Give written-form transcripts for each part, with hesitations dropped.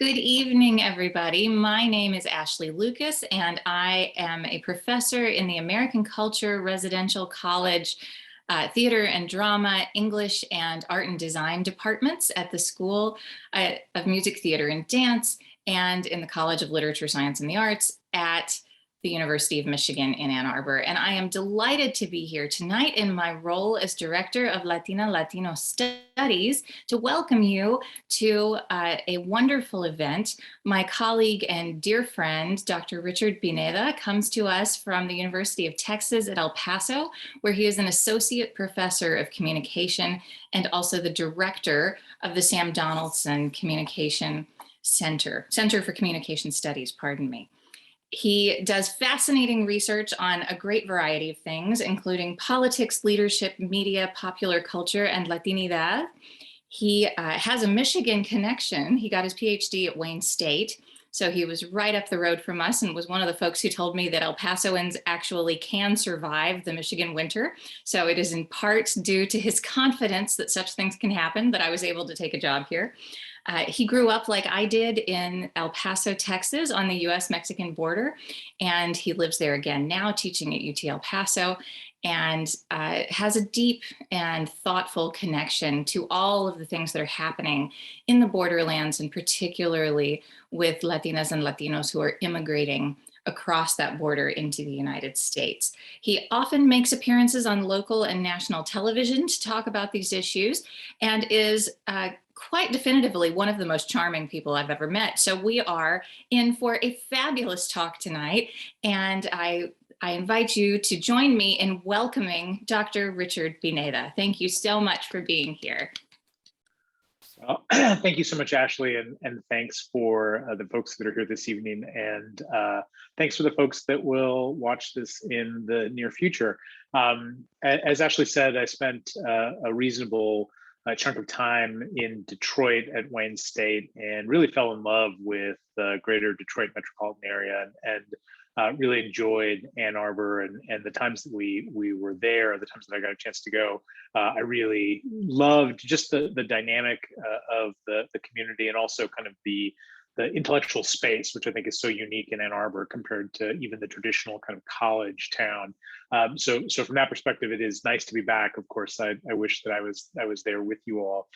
Good evening, everybody. My name is Ashley Lucas, and I am a professor in the American Culture Residential College Theater and Drama, English, and Art and Design departments at the School of Music, Theater, and Dance, and in the College of Literature, Science, and the Arts at the University of Michigan in Ann Arbor. And I am delighted to be here tonight in my role as Director of Latina Latino Studies to welcome you to a wonderful event. My colleague and dear friend, Dr. Richard Pineda, comes to us from the University of Texas at El Paso, where he is an associate professor of communication and also the director of the Sam Donaldson Center for Communication Studies, pardon me. He does fascinating research on a great variety of things, including politics, leadership, media, popular culture, and Latinidad. He has a Michigan connection. He got his PhD at Wayne State, so he was right up the road from us and was one of the folks who told me that El Pasoans actually can survive the Michigan winter. So it is in part due to his confidence that such things can happen that I was able to take a job here. He grew up like I did in El Paso, Texas on the US-Mexican border, and he lives there again now teaching at UT El Paso, and has a deep and thoughtful connection to all of the things that are happening in the borderlands, and particularly with Latinas and Latinos who are immigrating across that border into the United States. He often makes appearances on local and national television to talk about these issues, and is quite definitively one of the most charming people I've ever met. So we are in for a fabulous talk tonight, and I invite you to join me in welcoming Dr. Richard Pineda. Thank you so much for being here. Well, thank you so much, Ashley, and thanks for the folks that are here this evening, and thanks for the folks that will watch this in the near future. As Ashley said, I spent a reasonable chunk of time in Detroit at Wayne State and really fell in love with the greater Detroit metropolitan area, and really enjoyed Ann Arbor and the times that we were there, the times that I got a chance to go. I really loved just the dynamic of the community, and also kind of the intellectual space, which I think is so unique in Ann Arbor compared to even the traditional kind of college town. So from that perspective, it is nice to be back. Of course, I wish that I was there with you all.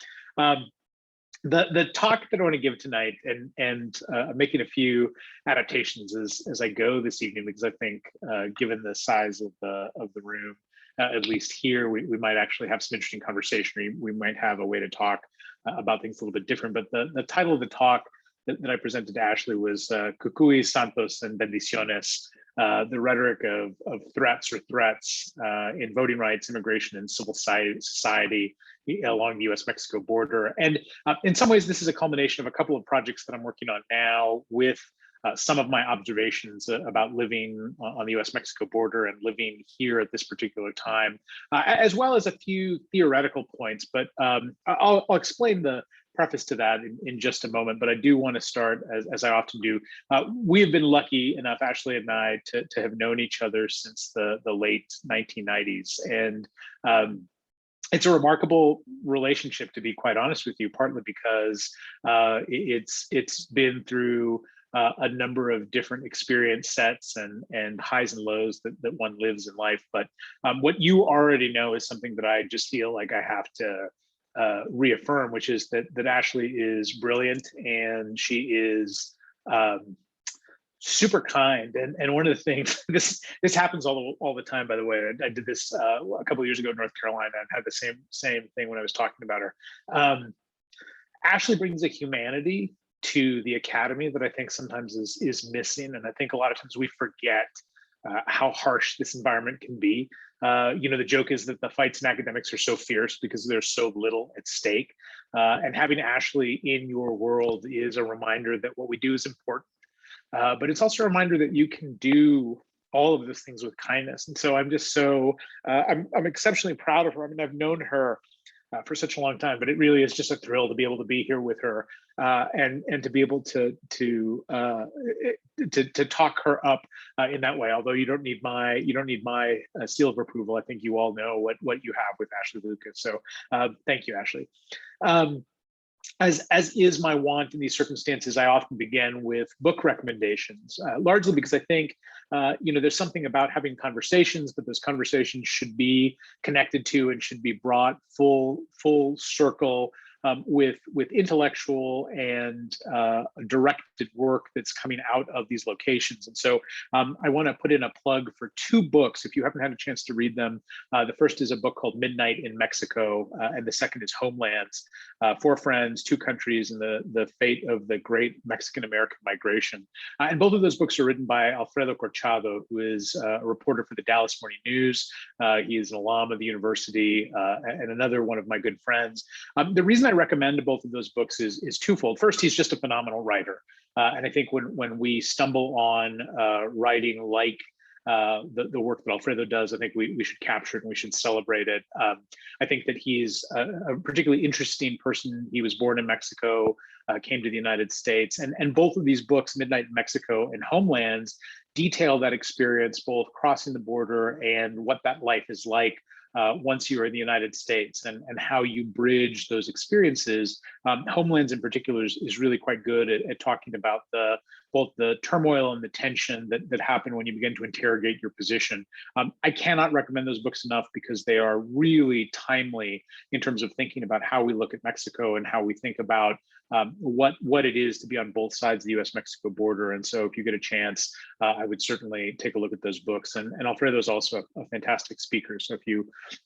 The talk that I want to give tonight, and I'm making a few adaptations as I go this evening, because I think given the size of the room, at least here, we might actually have some interesting conversation. We might have a way to talk about things a little bit different. But the title of the talk that I presented to Ashley was Cucuys, Santos, and Bendiciones, the rhetoric of threats in voting rights, immigration, and civil society along the US-Mexico border. And in some ways, this is a culmination of a couple of projects that I'm working on now with some of my observations about living on the US-Mexico border and living here at this particular time, as well as a few theoretical points. But I'll explain the preface to that in just a moment, but I do want to start, as I often do. We have been lucky enough, Ashley and I, to have known each other since the late 1990s. And it's a remarkable relationship, to be quite honest with you, partly because it's been through a number of different experience sets and highs and lows that one lives in life. But what you already know is something that I just feel like I have to reaffirm, which is that Ashley is brilliant, and she is super kind. And one of the things, this happens all the time, by the way. I did this a couple of years ago in North Carolina, and had the same thing when I was talking about her. Ashley brings a humanity to the academy that I think sometimes is missing, and I think a lot of times we forget how harsh this environment can be. The joke is that the fights in academics are so fierce because there's so little at stake. And having Ashley in your world is a reminder that what we do is important. But it's also a reminder that you can do all of those things with kindness. And so I'm just I'm exceptionally proud of her. I mean, I've known her for such a long time, but it really is just a thrill to be able to be here with her and to be able to talk her up in that way. Although you don't need my seal of approval. I think you all know what you have with Ashley Lucas. So thank you, Ashley. as is my wont in these circumstances, I often begin with book recommendations, largely because I think there's something about having conversations, but those conversations should be connected to and should be brought full circle with intellectual and directed work that's coming out of these locations. And so I want to put in a plug for two books if you haven't had a chance to read them. The first is a book called Midnight in Mexico, and the second is Homelands, Four Friends, Two Countries, and the Fate of the Great Mexican-American Migration. And both of those books are written by Alfredo Corchado, who is a reporter for the Dallas Morning News. He is an alum of the university and another one of my good friends. The reason I recommend both of those books is twofold. First, he's just a phenomenal writer. And I think when we stumble on writing like the work that Alfredo does, I think we should capture it and we should celebrate it. I think that he's a particularly interesting person. He was born in Mexico, came to the United States, and both of these books, Midnight in Mexico and Homelands, detail that experience, both crossing the border and what that life is like once you're in the United States, and how you bridge those experiences. Homelands in particular is really quite good at talking about both the turmoil and the tension that happen when you begin to interrogate your position. I cannot recommend those books enough because they are really timely in terms of thinking about how we look at Mexico and how we think about what it is to be on both sides of the U.S.-Mexico border. And so if you get a chance, I would certainly take a look at those books. And Alfredo is also a fantastic speaker. So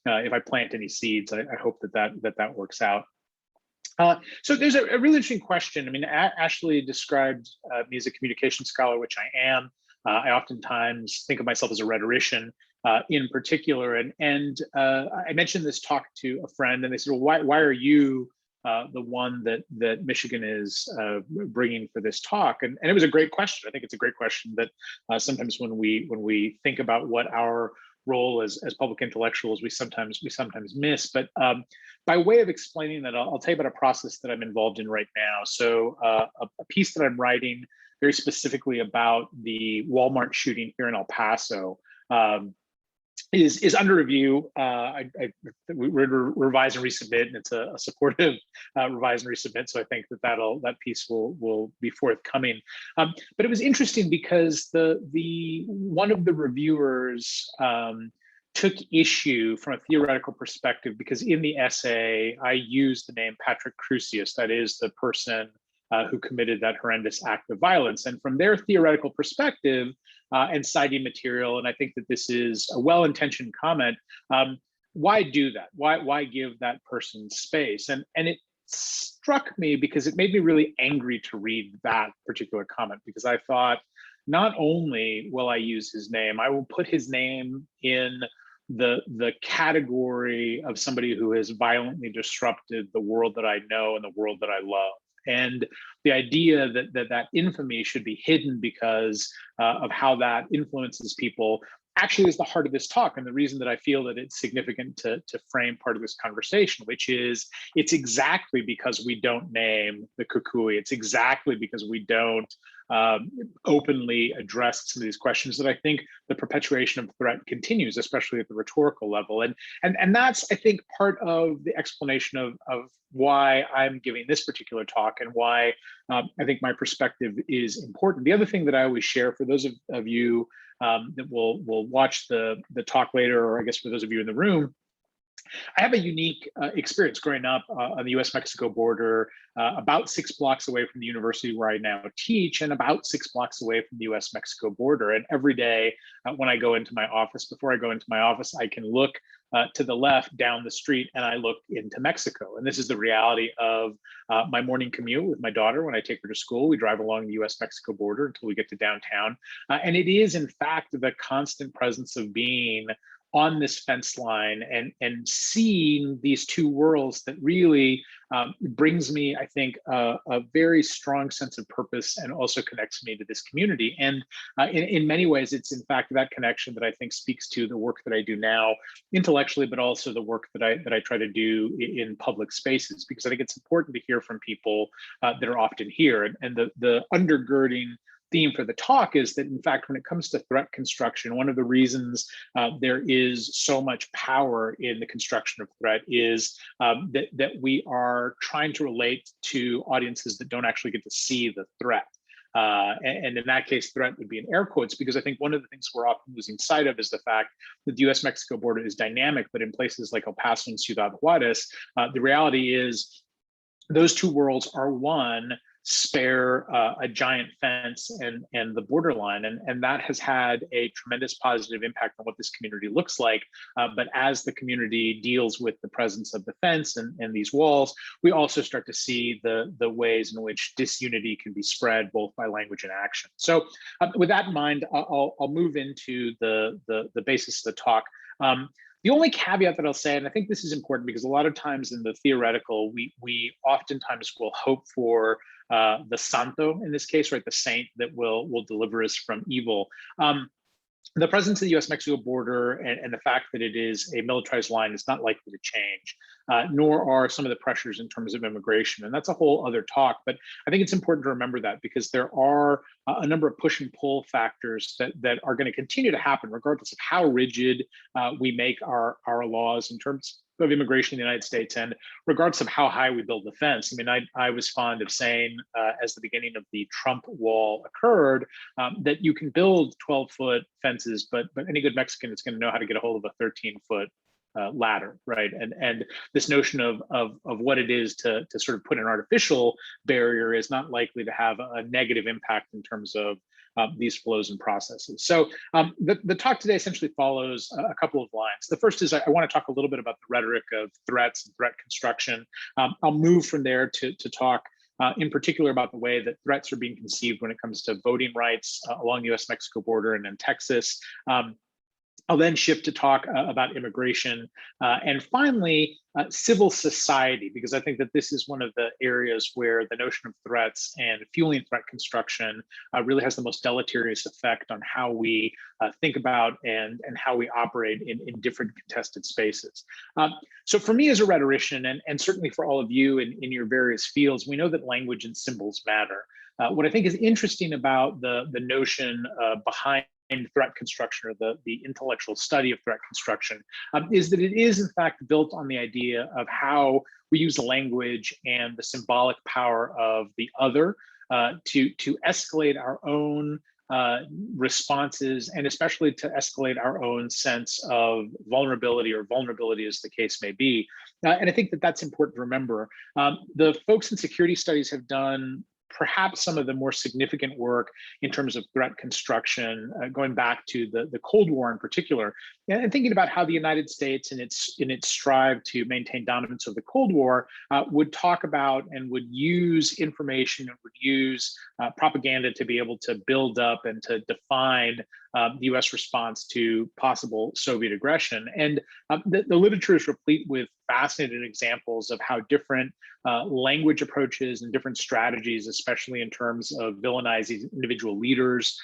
if I plant any seeds, I hope that works out. So there's a really interesting question. I mean, Ashley described me as a communication scholar, which I am. I oftentimes think of myself as a rhetorician in particular. And I mentioned this talk to a friend, and they said, well, why are you the one that Michigan is bringing for this talk? And it was a great question. I think it's a great question that sometimes when we think about what our role as public intellectuals, we sometimes miss. But by way of explaining that, I'll tell you about a process that I'm involved in right now. So a piece that I'm writing very specifically about the Walmart shooting here in El Paso is under review. We're to revise and resubmit, and it's a supportive revise and resubmit. So I think that piece will be forthcoming. But it was interesting because the one of the reviewers took issue from a theoretical perspective, because in the essay I used the name Patrick Crusius, that is the person who committed that horrendous act of violence. And from their theoretical perspective and citing material, and I think that this is a well-intentioned comment, why do that? Why give that person space? And it struck me because it made me really angry to read that particular comment, because I thought, not only will I use his name, I will put his name in the category of somebody who has violently disrupted the world that I know and the world that I love. And the idea that infamy should be hidden because of how that influences people actually is the heart of this talk, and the reason that I feel that it's significant to frame part of this conversation, which is it's exactly because we don't name the Cucuy, it's exactly because we don't openly address some of these questions that I think the perpetuation of threat continues, especially at the rhetorical level. And that's, I think, part of the explanation of why I'm giving this particular talk and why I think my perspective is important. The other thing that I always share for those of you that will watch the talk later, or I guess for those of you in the room, I have a unique experience growing up on the US-Mexico border, about 6 blocks away from the university where I now teach, and about 6 blocks away from the US-Mexico border. And every day when I go into my office, before I go into my office, I can look to the left down the street and I look into Mexico. And this is the reality of my morning commute with my daughter. When I take her to school, we drive along the US-Mexico border until we get to downtown. And it is, in fact, the constant presence of being on this fence line and seeing these two worlds that really brings me, I think, a very strong sense of purpose, and also connects me to this community. And in many ways, it's in fact that connection that I think speaks to the work that I do now intellectually, but also the work that I try to do in public spaces, because I think it's important to hear from people that are often here. And the undergirding theme for the talk is that, in fact, when it comes to threat construction, one of the reasons there is so much power in the construction of threat is that we are trying to relate to audiences that don't actually get to see the threat. And in that case, threat would be in air quotes, because I think one of the things we're often losing sight of is the fact that the US-Mexico border is dynamic, but in places like El Paso and Ciudad Juarez, the reality is those two worlds are one, spare a giant fence and the borderline, and that has had a tremendous positive impact on what this community looks like. But as the community deals with the presence of the fence and these walls, we also start to see the ways in which disunity can be spread both by language and action. So with that in mind, I'll move into the basis of the talk. The only caveat that I'll say, and I think this is important because a lot of times in the theoretical, we oftentimes will hope for the santo, in this case, right, the saint that will deliver us from evil. The presence of the US-Mexico border and the fact that it is a militarized line is not likely to change, nor are some of the pressures in terms of immigration. And that's a whole other talk, but I think it's important to remember that because there are a number of push and pull factors that are going to continue to happen regardless of how rigid we make our laws in terms of immigration in the United States, and regardless of how high we build the fence. I mean, I was fond of saying as the beginning of the Trump wall occurred, that you can build 12-foot fences, but any good Mexican is going to know how to get a hold of a 13-foot ladder, right? And this notion of what it is to sort of put an artificial barrier is not likely to have a negative impact in terms of these flows and processes. So the talk today essentially follows a couple of lines. The first is I want to talk a little bit about the rhetoric of threats and threat construction. I'll move from there to talk in particular about the way that threats are being conceived when it comes to voting rights along the US-Mexico border and in Texas. I'll then shift to talk about immigration. And finally, civil society, because I think that this is one of the areas where the notion of threats and fueling threat construction really has the most deleterious effect on how we think about and how we operate in different contested spaces. So for me as a rhetorician, and certainly for all of you in your various fields, we know that language and symbols matter. What I think is interesting about the notion behind threat construction, or the intellectual study of threat construction, is that it is in fact built on the idea of how we use language and the symbolic power of the other to escalate our own responses, and especially to escalate our own sense of vulnerability, or vulnerability as the case may be. And I think that that's important to remember. The folks in security studies have done perhaps some of the more significant work in terms of threat construction, going back to the Cold War in particular, and thinking about how the United States in its strive to maintain dominance of the Cold War would talk about and would use information and would use propaganda to be able to build up and to define the US response to possible Soviet aggression. And the literature is replete with fascinating examples of how different language approaches and different strategies, especially in terms of villainizing individual leaders,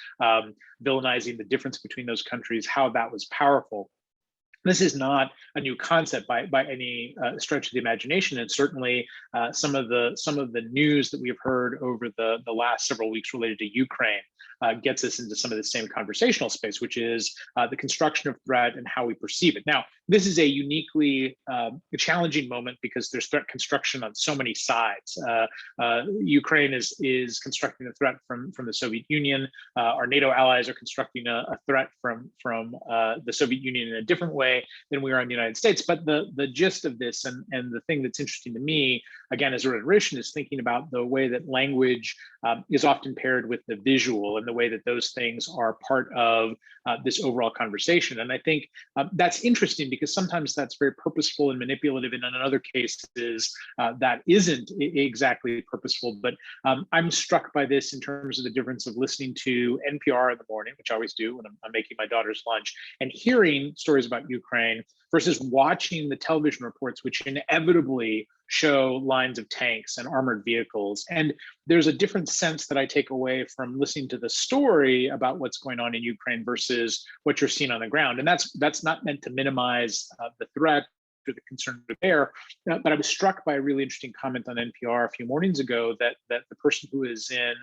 villainizing the difference between those countries, how that was powerful. This is not a new concept by any stretch of the imagination, and certainly some of the news that we've heard over the last several weeks related to Ukraine gets us into some of the same conversational space, which is the construction of threat and how we perceive it. Now, this is a uniquely challenging moment because there's threat construction on so many sides. Ukraine is constructing a threat from the Soviet Union. Our NATO allies are constructing a threat from the Soviet Union in a different way than we are in the United States. But the gist of this, and the thing that's interesting to me, again, as a rhetorician, is thinking about the way that language is often paired with the visual, and the way that those things are part of this overall conversation. And I think that's interesting because sometimes that's very purposeful and manipulative, and in other cases that isn't exactly purposeful. But I'm struck by this in terms of the difference of listening to NPR in the morning, which I always do when I'm making my daughter's lunch, and hearing stories about Ukraine versus watching the television reports, which inevitably show lines of tanks and armored vehicles. And there's a different sense that I take away from listening to the story about what's going on in Ukraine versus what you're seeing on the ground. And that's not meant to minimize the threat or the concerns are there. But I was struck by a really interesting comment on NPR a few mornings ago that the person who is in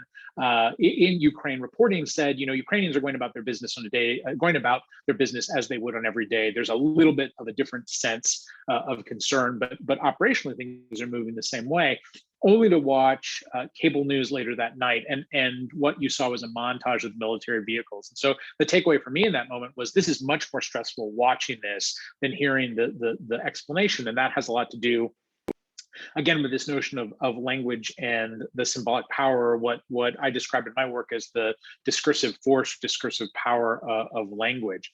Ukraine reporting said, Ukrainians are going about their business on a day, going about their business as they would on every day. There's a little bit of a different sense of concern, but operationally things are moving the same way. Only to watch cable news later that night, and what you saw was a montage of military vehicles. And so the takeaway for me in that moment was this is much more stressful watching this than hearing the explanation, and that has a lot to do, again, with this notion of language and the symbolic power, what I described in my work as the discursive force, discursive power of language.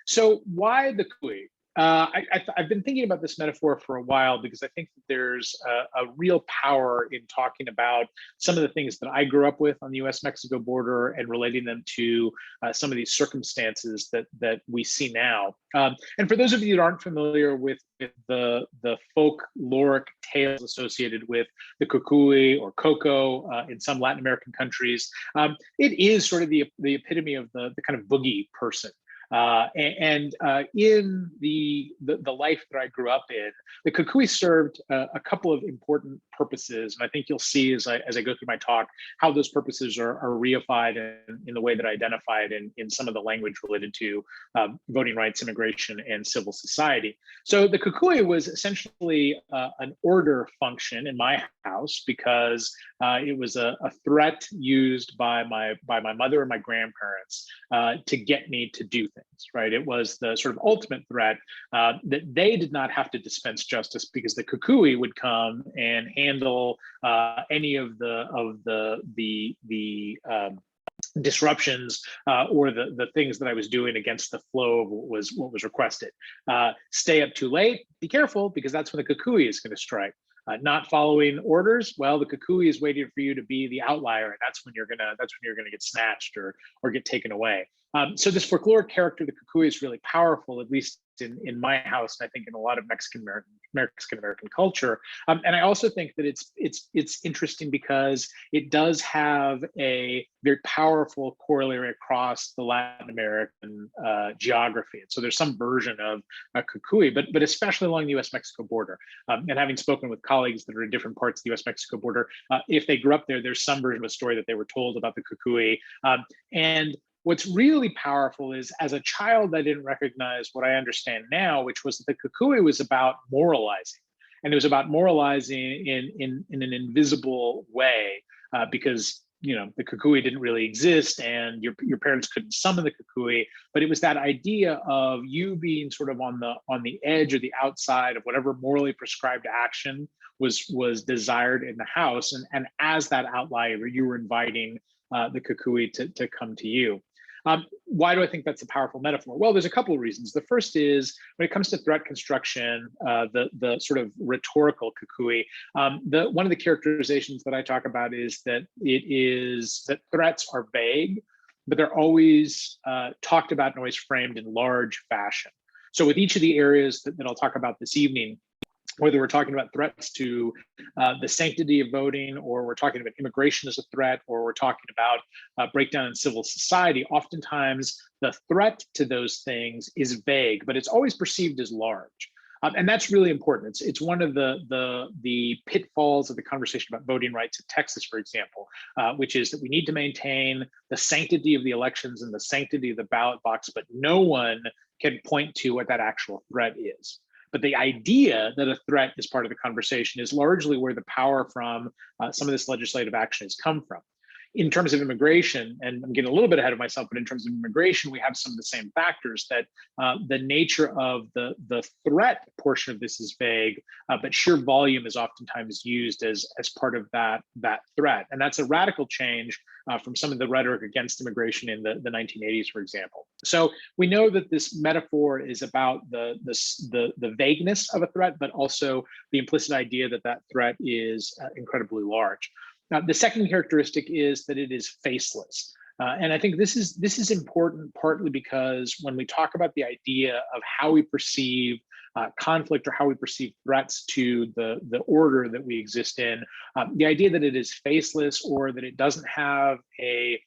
So why the Cucuy? I've been thinking about this metaphor for a while because I think that there's a real power in talking about some of the things that I grew up with on the US-Mexico border and relating them to some of these circumstances that we see now. And for those of you that aren't familiar with the folkloric tales associated with the Cucuy or Coco in some Latin American countries, it is sort of the epitome of the kind of boogie person. In the life that I grew up in, the Cucuy served a couple of important purposes, and I think you'll see as I go through my talk how those purposes are reified in the way that I identify it in some of the language related to voting rights, immigration, and civil society. So the Cucuy was essentially an order function in my house because it was a threat used by my mother and my grandparents to get me to do things. Right, it was the sort of ultimate threat that they did not have to dispense justice because the Cucuy would come and handle any of the disruptions or the things that I was doing against the flow of what was requested. Stay up too late, be careful, because that's when the Cucuy is going to strike. Not following orders, well, the Cucuy is waiting for you to be the outlier, and that's when you're gonna get snatched or get taken away. So this folkloric character, the Cucuy, is really powerful, at least in my house, and I think in a lot of Mexican American culture. And I also think that it's interesting because it does have a very powerful corollary across the Latin American geography. And so there's some version of a Cucuy, but especially along the US-Mexico border. And having spoken with colleagues that are in different parts of the US-Mexico border, if they grew up there, there's some version of a story that they were told about the Cucuy. And what's really powerful is, as a child, I didn't recognize what I understand now, which was that the Cucuy was about moralizing. And it was about moralizing in an invisible way because the Cucuy didn't really exist and your parents couldn't summon the Cucuy, but it was that idea of you being sort of on the edge or the outside of whatever morally prescribed action was desired in the house. And as that outlier, you were inviting the Cucuy to come to you. Why do I think that's a powerful metaphor? Well, there's a couple of reasons. The first is when it comes to threat construction, the sort of rhetorical Cucuy, one of the characterizations that I talk about is that threats are vague, but they're always talked about and always framed in large fashion. So with each of the areas that I'll talk about this evening, whether we're talking about threats to the sanctity of voting, or we're talking about immigration as a threat, or we're talking about breakdown in civil society, oftentimes the threat to those things is vague, but it's always perceived as large. And that's really important. It's one of the pitfalls of the conversation about voting rights in Texas, for example, which is that we need to maintain the sanctity of the elections and the sanctity of the ballot box, but no one can point to what that actual threat is. But the idea that a threat is part of the conversation is largely where the power from some of this legislative action has come from. In terms of immigration, and I'm getting a little bit ahead of myself, but in terms of immigration, we have some of the same factors that the nature of the threat portion of this is vague, but sheer volume is oftentimes used as part of that threat. And that's a radical change from some of the rhetoric against immigration in the 1980s, for example. So we know that this metaphor is about the vagueness of a threat, but also the implicit idea that that threat is incredibly large. Now, the second characteristic is that it is faceless. And I think this is important partly because when we talk about the idea of how we perceive conflict or how we perceive threats to the order that we exist in, the idea that it is faceless or that it doesn't have it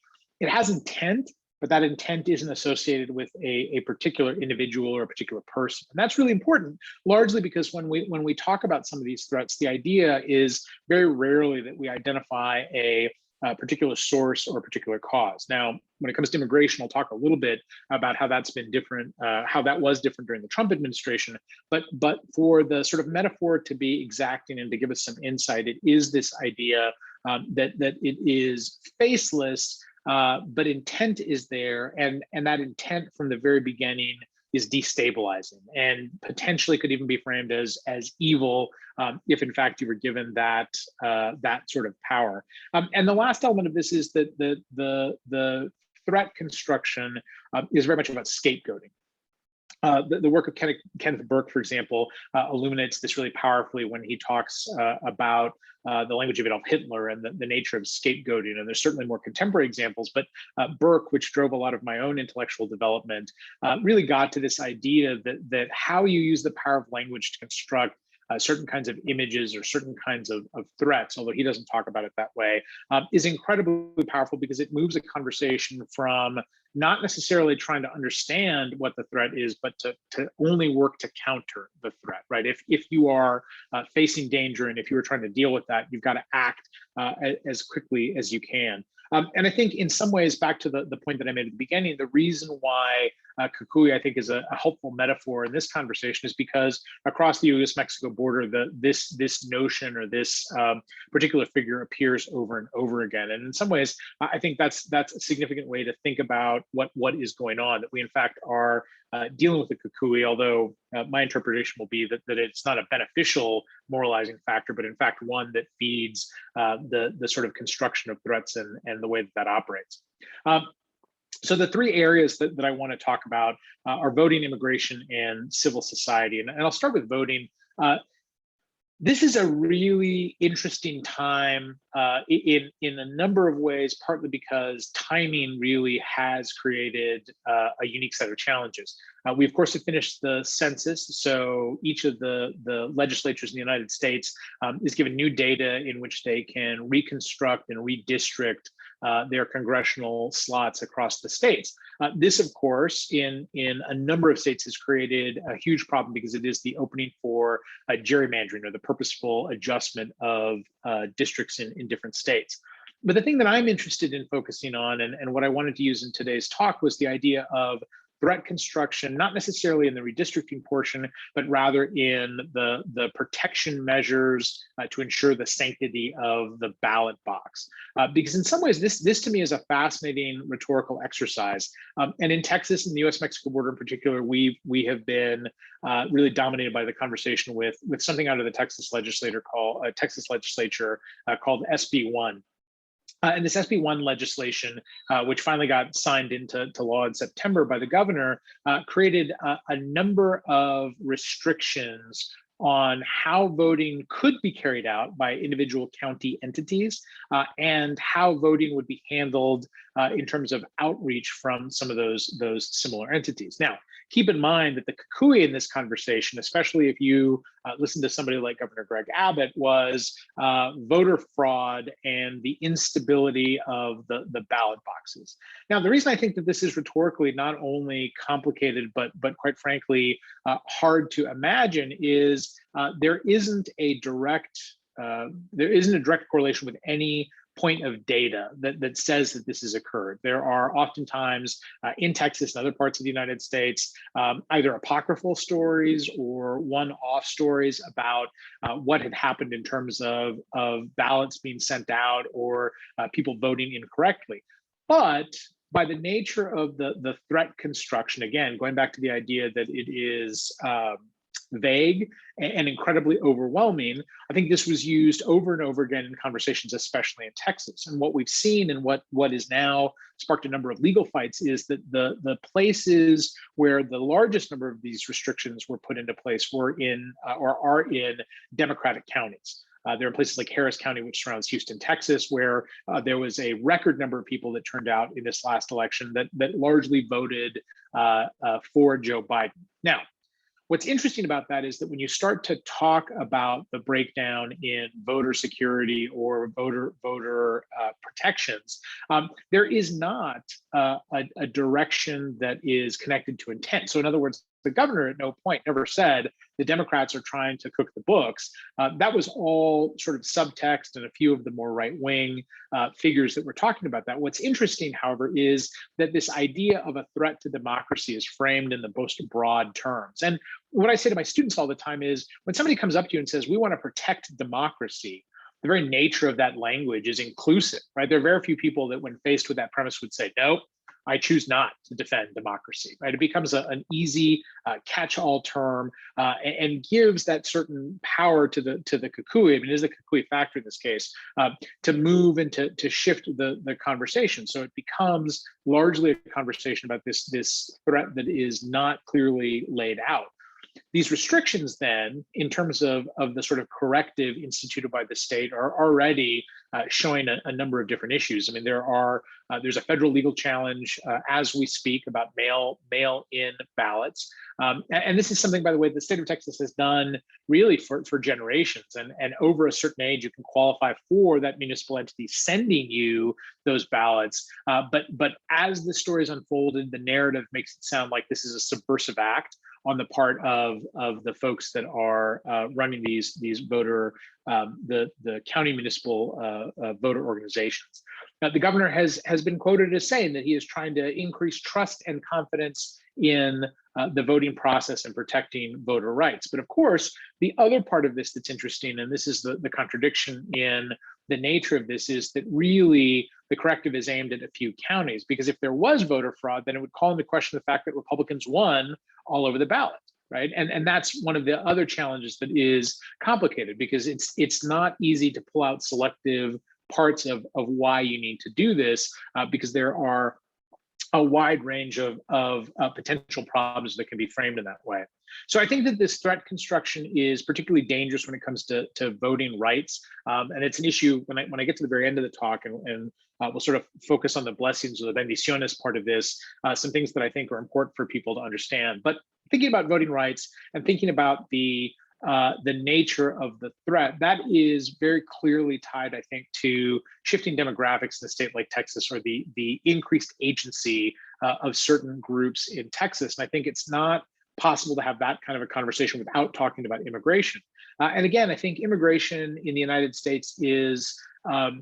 has intent, but that intent isn't associated with a particular individual or a particular person. And that's really important, largely because when we talk about some of these threats, the idea is very rarely that we identify a particular source or a particular cause. Now, when it comes to immigration, I'll talk a little bit about how that's been different, how that was different during the Trump administration. But for the sort of metaphor to be exacting and to give us some insight, it is this idea that it is faceless, but intent is there, and that intent from the very beginning is destabilizing and potentially could even be framed as evil if in fact you were given that sort of power. And the last element of this is that the threat construction is very much about scapegoating. The work of Kenneth Burke, for example, illuminates this really powerfully when he talks about the language of Adolf Hitler and the nature of scapegoating. And there's certainly more contemporary examples, but Burke, which drove a lot of my own intellectual development, really got to this idea that how you use the power of language to construct certain kinds of images or certain kinds of threats, although he doesn't talk about it that way, is incredibly powerful because it moves a conversation from not necessarily trying to understand what the threat is, but to only work to counter the threat, right? If you are facing danger and if you are trying to deal with that, you've got to act as quickly as you can. And I think in some ways, back to the point that I made at the beginning, the reason why Cucuy, I think, is a helpful metaphor in this conversation is because across the US-Mexico border, this notion or this particular figure appears over and over again. And in some ways, I think that's a significant way to think about what is going on, that we in fact are dealing with the Cucuy, although my interpretation will be that it's not a beneficial moralizing factor, but in fact one that feeds the sort of construction of threats and the way that operates. So the three areas that I want to talk about are voting, immigration, and civil society. And I'll start with voting. This is a really interesting time in a number of ways, partly because timing really has created a unique set of challenges. We, of course, have finished the census, so each of the legislatures in the United States is given new data in which they can reconstruct and redistrict their congressional slots across the states. This, of course, in a number of states has created a huge problem because it is the opening for gerrymandering or the purposeful adjustment of districts in different states. But the thing that I'm interested in focusing on and what I wanted to use in today's talk was the idea of threat construction, not necessarily in the redistricting portion, but rather in the protection measures to ensure the sanctity of the ballot box. Because in some ways, this to me is a fascinating rhetorical exercise. And in Texas and the US-Mexico border in particular, we have been really dominated by the conversation with something out of the Texas legislature called SB1. And this SB1 legislation, which finally got signed into law in September by the governor, created a number of restrictions on how voting could be carried out by individual county entities and how voting would be handled in terms of outreach from some of those similar entities. Now, keep in mind that the Cucuy in this conversation, especially if you listen to somebody like Governor Greg Abbott, was voter fraud and the instability of the ballot boxes. Now, the reason I think that this is rhetorically not only complicated, but quite frankly, hard to imagine is there isn't a direct correlation with any point of data that says that this has occurred. There are oftentimes in Texas and other parts of the United States, either apocryphal stories or one-off stories about what had happened in terms of ballots being sent out or people voting incorrectly. But by the nature of the threat construction, again, going back to the idea that it is vague and incredibly overwhelming, I think this was used over and over again in conversations, especially in Texas. And what we've seen and what is now sparked a number of legal fights is that the places where the largest number of these restrictions were put into place were in or are in Democratic counties. There are places like Harris County, which surrounds Houston, Texas, where there was a record number of people that turned out in this last election that largely voted for Joe Biden. Now, What's interesting about that is that when you start to talk about the breakdown in voter security or voter protections, there is not a direction that is connected to intent. So in other words, the governor at no point ever said the Democrats are trying to cook the books. That was all sort of subtext and a few of the more right-wing figures that were talking about that. What's interesting, however, is that this idea of a threat to democracy is framed in the most broad terms. And what I say to my students all the time is when somebody comes up to you and says, we want to protect democracy, the very nature of that language is inclusive, right? There are very few people that when faced with that premise would say, no, I choose not to defend democracy, right? It becomes an easy catch-all term and gives that certain power to the Cucuy, I mean, it is the Cucuy factor in this case, to move and to shift the conversation. So it becomes largely a conversation about this threat that is not clearly laid out. These restrictions then, in terms of the sort of corrective instituted by the state, are already showing a number of different issues. I mean, there's a federal legal challenge as we speak about mail-in ballots. And this is something, by the way, the state of Texas has done really for generations. And over a certain age, you can qualify for that municipal entity sending you those ballots. But as the story is unfolded, the narrative makes it sound like this is a subversive act on the part of the folks that are running these voter, the county municipal voter organizations. Now, the governor has been quoted as saying that he is trying to increase trust and confidence in the voting process and protecting voter rights. But of course, the other part of this that's interesting, and this is the contradiction in the nature of this, is that really the corrective is aimed at a few counties, because if there was voter fraud, then it would call into question the fact that Republicans won all over the ballot, right? And that's one of the other challenges that is complicated, because it's not easy to pull out selective parts of why you need to do this, because there are a wide range of potential problems that can be framed in that way. So I think that this threat construction is particularly dangerous when it comes to voting rights. And it's an issue when I get to the very end of the talk, and we'll sort of focus on the blessings or the bendiciones part of this, some things that I think are important for people to understand. But thinking about voting rights and thinking about the nature of the threat, that is very clearly tied, I think, to shifting demographics in a state like Texas, or the increased agency of certain groups in Texas. And I think it's not possible to have that kind of a conversation without talking about immigration. And again, I think immigration in the United States is, I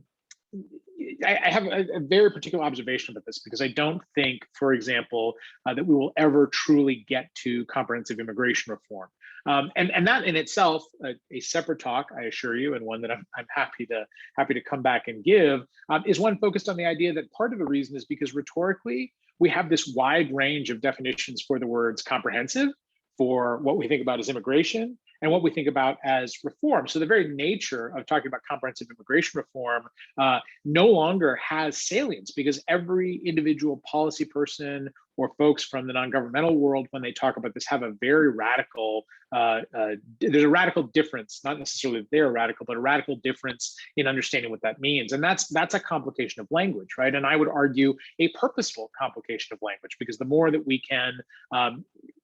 have a very particular observation about this, because I don't think, for example, that we will ever truly get to comprehensive immigration reform. And that in itself, a separate talk, I assure you, and one that I'm happy to come back and give, is one focused on the idea that part of the reason is because rhetorically, we have this wide range of definitions for the words comprehensive, for what we think about as immigration, and what we think about as reform. So the very nature of talking about comprehensive immigration reform no longer has salience, because every individual policy person or folks from the non-governmental world, when they talk about this, have a very radical, there's a radical difference, not necessarily that they're radical, but a radical difference in understanding what that means. And that's a complication of language, right? And I would argue a purposeful complication of language, because the more that we can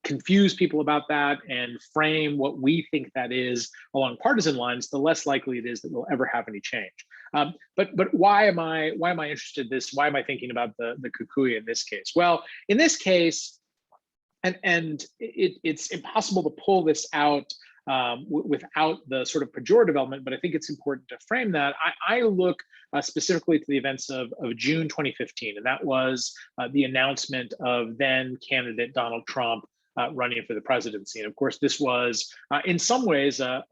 confuse people about that and frame what we think that is along partisan lines, the less likely it is that we'll ever have any change. But why am I interested in this? Why am I thinking about the Cucuy in this case? Well, in this case, and it's impossible to pull this out without the sort of pejorative element, but I think it's important to frame that. I look specifically to the events of June 2015, and that was the announcement of then candidate Donald Trump running for the presidency. And of course, this was in some ways a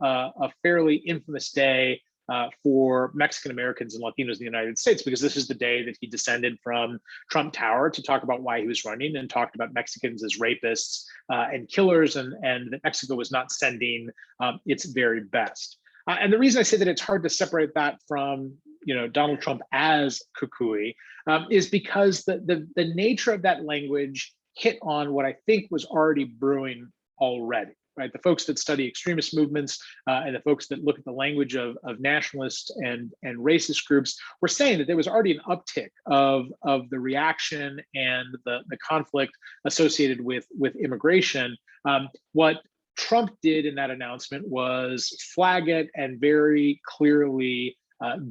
fairly infamous day for Mexican Americans and Latinos in the United States, because this is the day that he descended from Trump Tower to talk about why he was running, and talked about Mexicans as rapists and killers, and that Mexico was not sending its very best. And the reason I say that it's hard to separate that from Donald Trump as Cucuy is because the nature of that language hit on what I think was already brewing already. Right, the folks that study extremist movements and the folks that look at the language of nationalist and racist groups were saying that there was already an uptick of the reaction and the conflict associated with immigration. What Trump did in that announcement was flag it and very clearly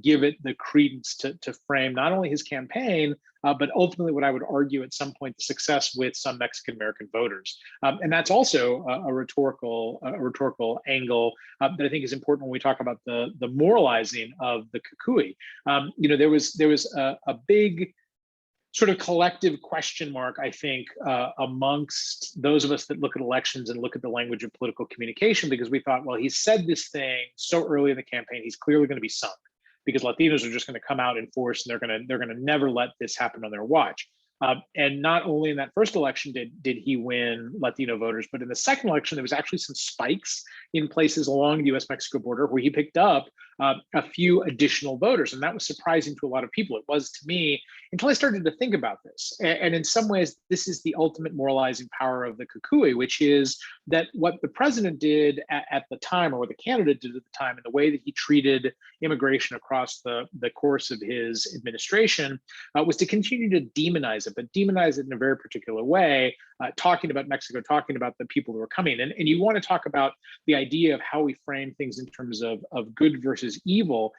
give it the credence to frame not only his campaign, but ultimately what I would argue at some point the success with some Mexican American voters. And that's also a rhetorical angle that I think is important when we talk about the moralizing of the Cucuy. There was a big sort of collective question mark, I think, amongst those of us that look at elections and look at the language of political communication, because we thought, well, he said this thing so early in the campaign, he's clearly going to be sunk because Latinos are just going to come out in force and they're going to never let this happen on their watch. And not only in that first election did he win Latino voters, but in the second election, there was actually some spikes in places along the US-Mexico border where he picked up a few additional voters. And that was surprising to a lot of people. It was to me until I started to think about this. And in some ways, this is the ultimate moralizing power of the Cucuy, which is that what the president did at the time, or what the candidate did at the time, and the way that he treated immigration across the course of his administration was to continue to demonize it, but demonize it in a very particular way, talking about Mexico, talking about the people who are coming. And you want to talk about the idea of how we frame things in terms of good versus evil.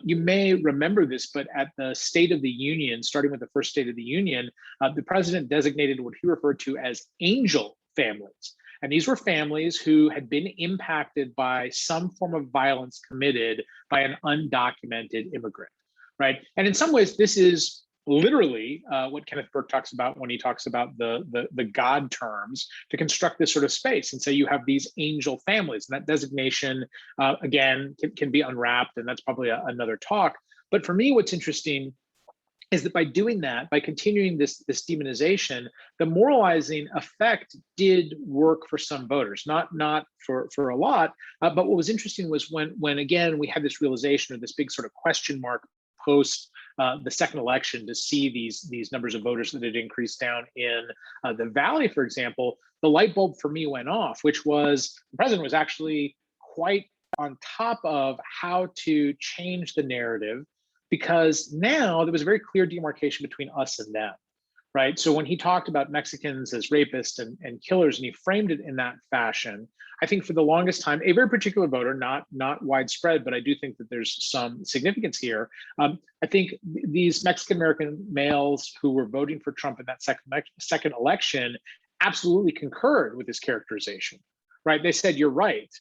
You may remember this, but at the State of the Union, starting with the first State of the Union, the president designated what he referred to as angel families. And these were families who had been impacted by some form of violence committed by an undocumented immigrant, right? And in some ways, this is literally what Kenneth Burke talks about when he talks about the God terms to construct this sort of space and say you have these angel families. And that designation, again, can be unwrapped, and that's probably another talk. But for me, what's interesting is that by doing that, by continuing this demonization, the moralizing effect did work for some voters, not for a lot. But what was interesting was when again we had this realization or this big sort of question mark post the second election to see these numbers of voters that had increased down in the Valley, for example, the light bulb for me went off, which was the president was actually quite on top of how to change the narrative, because now there was a very clear demarcation between us and them, right? So when he talked about Mexicans as rapists and killers, and he framed it in that fashion, I think for the longest time, a very particular voter, not widespread, but I do think that there's some significance here. I think these Mexican-American males who were voting for Trump in that second election absolutely concurred with this characterization, right? They said, you're right.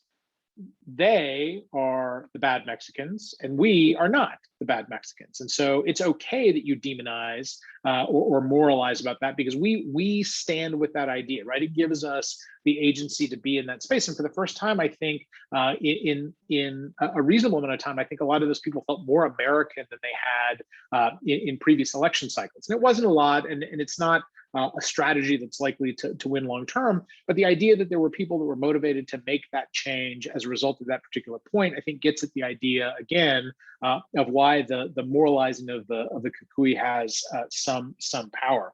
They are the bad Mexicans and we are not the bad Mexicans. And so it's okay that you demonize or moralize about that, because we stand with that idea, right? It gives us the agency to be in that space. And for the first time, I think in a reasonable amount of time, I think a lot of those people felt more American than they had in previous election cycles. And it wasn't a lot, and it's not a strategy that's likely to win long term. But the idea that there were people that were motivated to make that change as a result of that particular point, I think gets at the idea again of why the moralizing of the Cucuy has some power.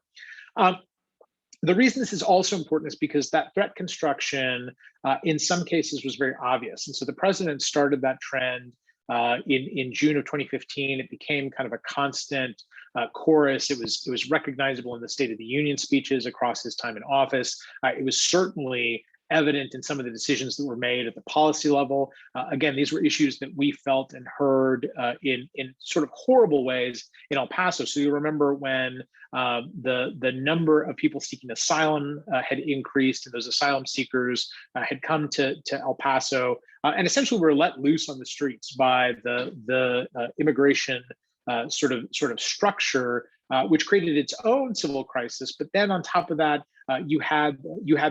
The reason this is also important is because that threat construction in some cases was very obvious. And so the president started that trend in June of 2015. It became kind of a constant chorus. It was recognizable in the State of the Union speeches across his time in office. It was certainly evident in some of the decisions that were made at the policy level. Again, these were issues that we felt and heard in sort of horrible ways in El Paso. So you remember when the number of people seeking asylum had increased, and those asylum seekers had come to El Paso, and essentially were let loose on the streets by the immigration sort of structure, which created its own civil crisis. But then on top of that, you had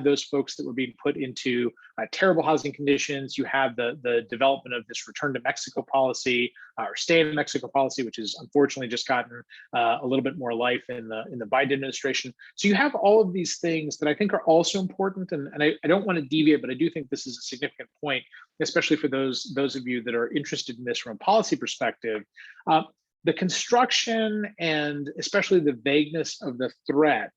those folks that were being put into terrible housing conditions. You had the development of this return to Mexico policy or stay in Mexico policy, which has unfortunately just gotten a little bit more life in the Biden administration. So you have all of these things that I think are also important, and I don't want to deviate, but I do think this is a significant point, especially for those of you that are interested in this from a policy perspective. The construction and especially the vagueness of the threat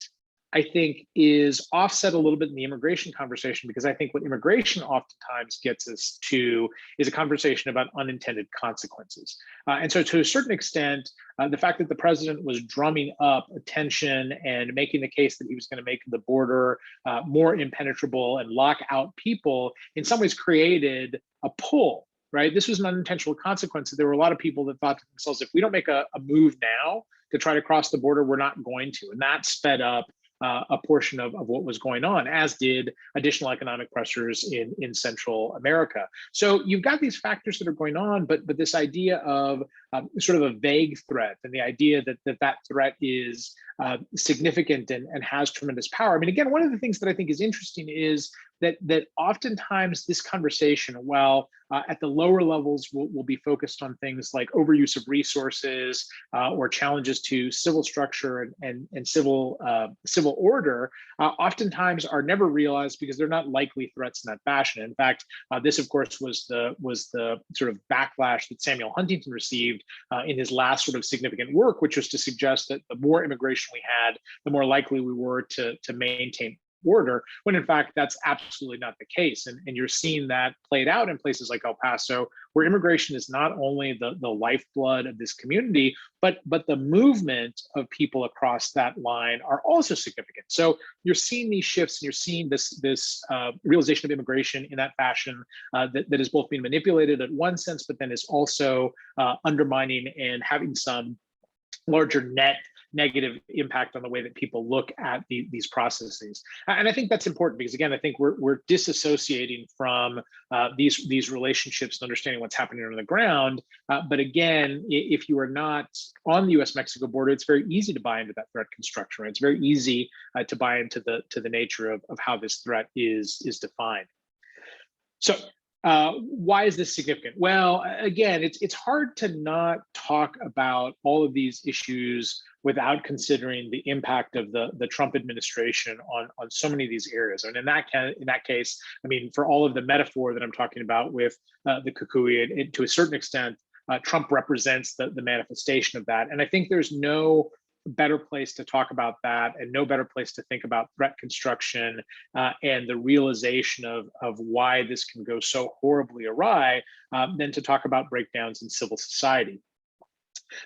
I think, is offset a little bit in the immigration conversation, because I think what immigration oftentimes gets us to is a conversation about unintended consequences. And so to a certain extent, the fact that the president was drumming up attention and making the case that he was going to make the border more impenetrable and lock out people, in some ways created a pull, right? This was an unintentional consequence. There were a lot of people that thought to themselves, if we don't make a move now to try to cross the border, we're not going to. And that sped up a portion of what was going on, as did additional economic pressures in Central America. So you've got these factors that are going on, but this idea of sort of a vague threat, and the idea that threat is significant and has tremendous power. I mean, again, one of the things that I think is interesting is that oftentimes this conversation, while at the lower levels will be focused on things like overuse of resources or challenges to civil structure and civil order, oftentimes are never realized because they're not likely threats in that fashion. In fact, this, of course, was the sort of backlash that Samuel Huntington received in his last sort of significant work, which was to suggest that the more immigration we had, the more likely we were to maintain order, when in fact that's absolutely not the case. And you're seeing that played out in places like El Paso, where immigration is not only the lifeblood of this community, but the movement of people across that line are also significant. So you're seeing these shifts, and you're seeing this realization of immigration in that fashion that is both being manipulated at one sense, but then is also undermining and having some larger net negative impact on the way that people look at these processes. And I think that's important because, again, I think we're disassociating from these relationships and understanding what's happening on the ground. But again, if you are not on the U.S.-Mexico border, it's very easy to buy into that threat construction. Right? It's very easy to buy into the nature of how this threat is defined. So why is this significant? Well, again, it's hard to not talk about all of these issues without considering the impact of the Trump administration on so many of these areas. And in that case, I mean, for all of the metaphor that I'm talking about with the Cucuy, to a certain extent, Trump represents the manifestation of that. And I think there's no better place to talk about that, and no better place to think about threat construction and the realization of why this can go so horribly awry than to talk about breakdowns in civil society.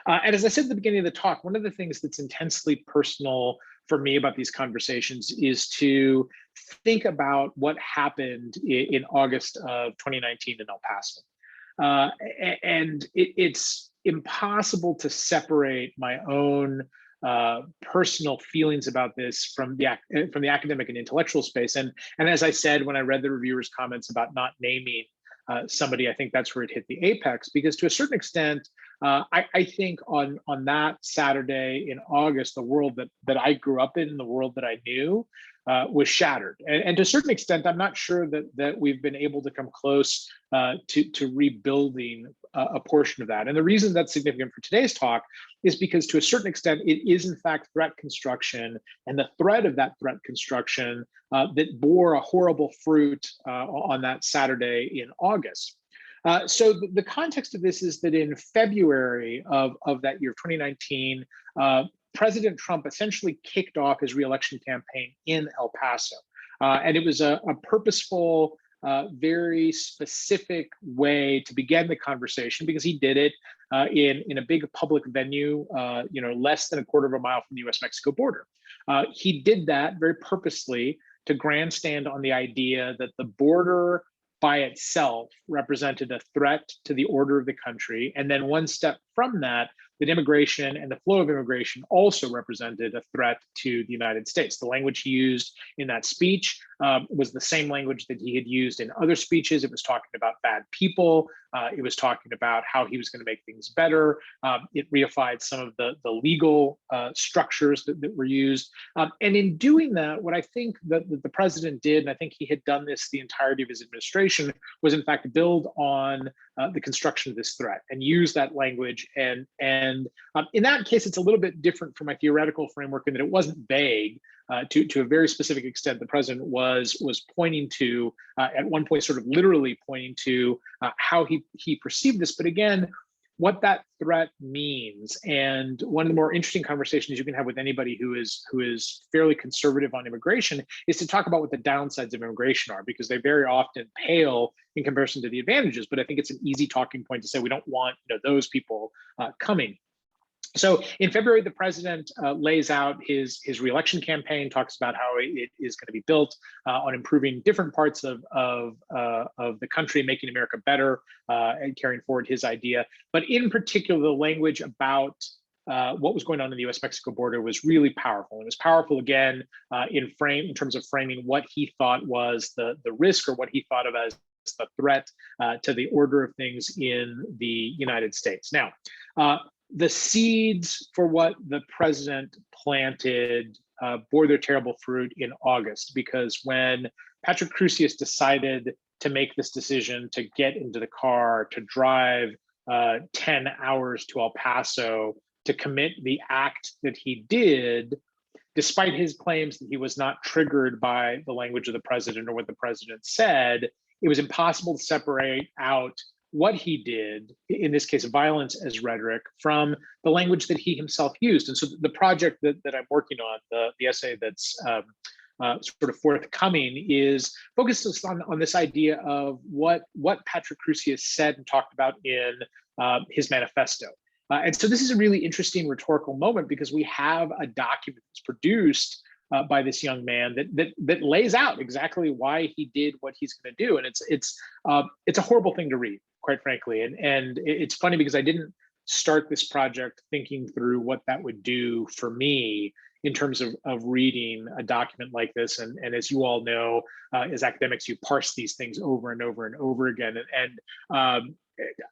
And as I said at the beginning of the talk, one of the things that's intensely personal for me about these conversations is to think about what happened in August of 2019 in El Paso. And it's impossible to separate my own personal feelings about this from the academic and intellectual space. And as I said, when I read the reviewers' comments about not naming somebody, I think that's where it hit the apex, because to a certain extent, I think on that Saturday in August, the world that I grew up in, the world that I knew, was shattered. And to a certain extent, I'm not sure that we've been able to come close to rebuilding a portion of that. And the reason that's significant for today's talk is because to a certain extent, it is in fact threat construction, and the threat of that threat construction that bore a horrible fruit on that Saturday in August. So the context of this is that in February of that year, 2019, President Trump essentially kicked off his reelection campaign in El Paso. And it was a purposeful, very specific way to begin the conversation, because he did it in a big public venue, less than a quarter of a mile from the US-Mexico border. He did that very purposely to grandstand on the idea that the border by itself represented a threat to the order of the country. And then one step from that immigration and the flow of immigration also represented a threat to the United States. The language he used in that speech was the same language that he had used in other speeches. It was talking about bad people. It was talking about how he was going to make things better. It reified some of the legal structures that were used. And in doing that, what I think that the president did, and I think he had done this the entirety of his administration, was in fact build on the construction of this threat and use that language. And in that case, it's a little bit different from my theoretical framework in that it wasn't vague. To a very specific extent, the president was pointing to, at one point, sort of literally pointing to how he perceived this. But again, what that threat means. And one of the more interesting conversations you can have with anybody who is fairly conservative on immigration is to talk about what the downsides of immigration are, because they very often pale in comparison to the advantages. But I think it's an easy talking point to say we don't want those people coming. So in February, the president lays out his reelection campaign, talks about how it is going to be built on improving different parts of the country, making America better, and carrying forward his idea. But in particular, the language about what was going on in the U.S.-Mexico border was really powerful. It was powerful again in terms of framing what he thought was the risk, or what he thought of as the threat to the order of things in the United States. Now, the seeds for what the president planted bore their terrible fruit in August, because when Patrick Crusius decided to make this decision to get into the car, to drive 10 hours to El Paso, to commit the act that he did, despite his claims that he was not triggered by the language of the president or what the president said, it was impossible to separate out what he did, in this case, violence as rhetoric, from the language that he himself used. And so the project that I'm working on, the essay that's sort of forthcoming, is focused on this idea of what Patrick Crusius said and talked about in his manifesto. And so this is a really interesting rhetorical moment, because we have a document that's produced by this young man that lays out exactly why he did what he's going to do. And it's a horrible thing to read, quite frankly. And it's funny because I didn't start this project thinking through what that would do for me in terms of reading a document like this. And as you all know, as academics, you parse these things over and over and over again. And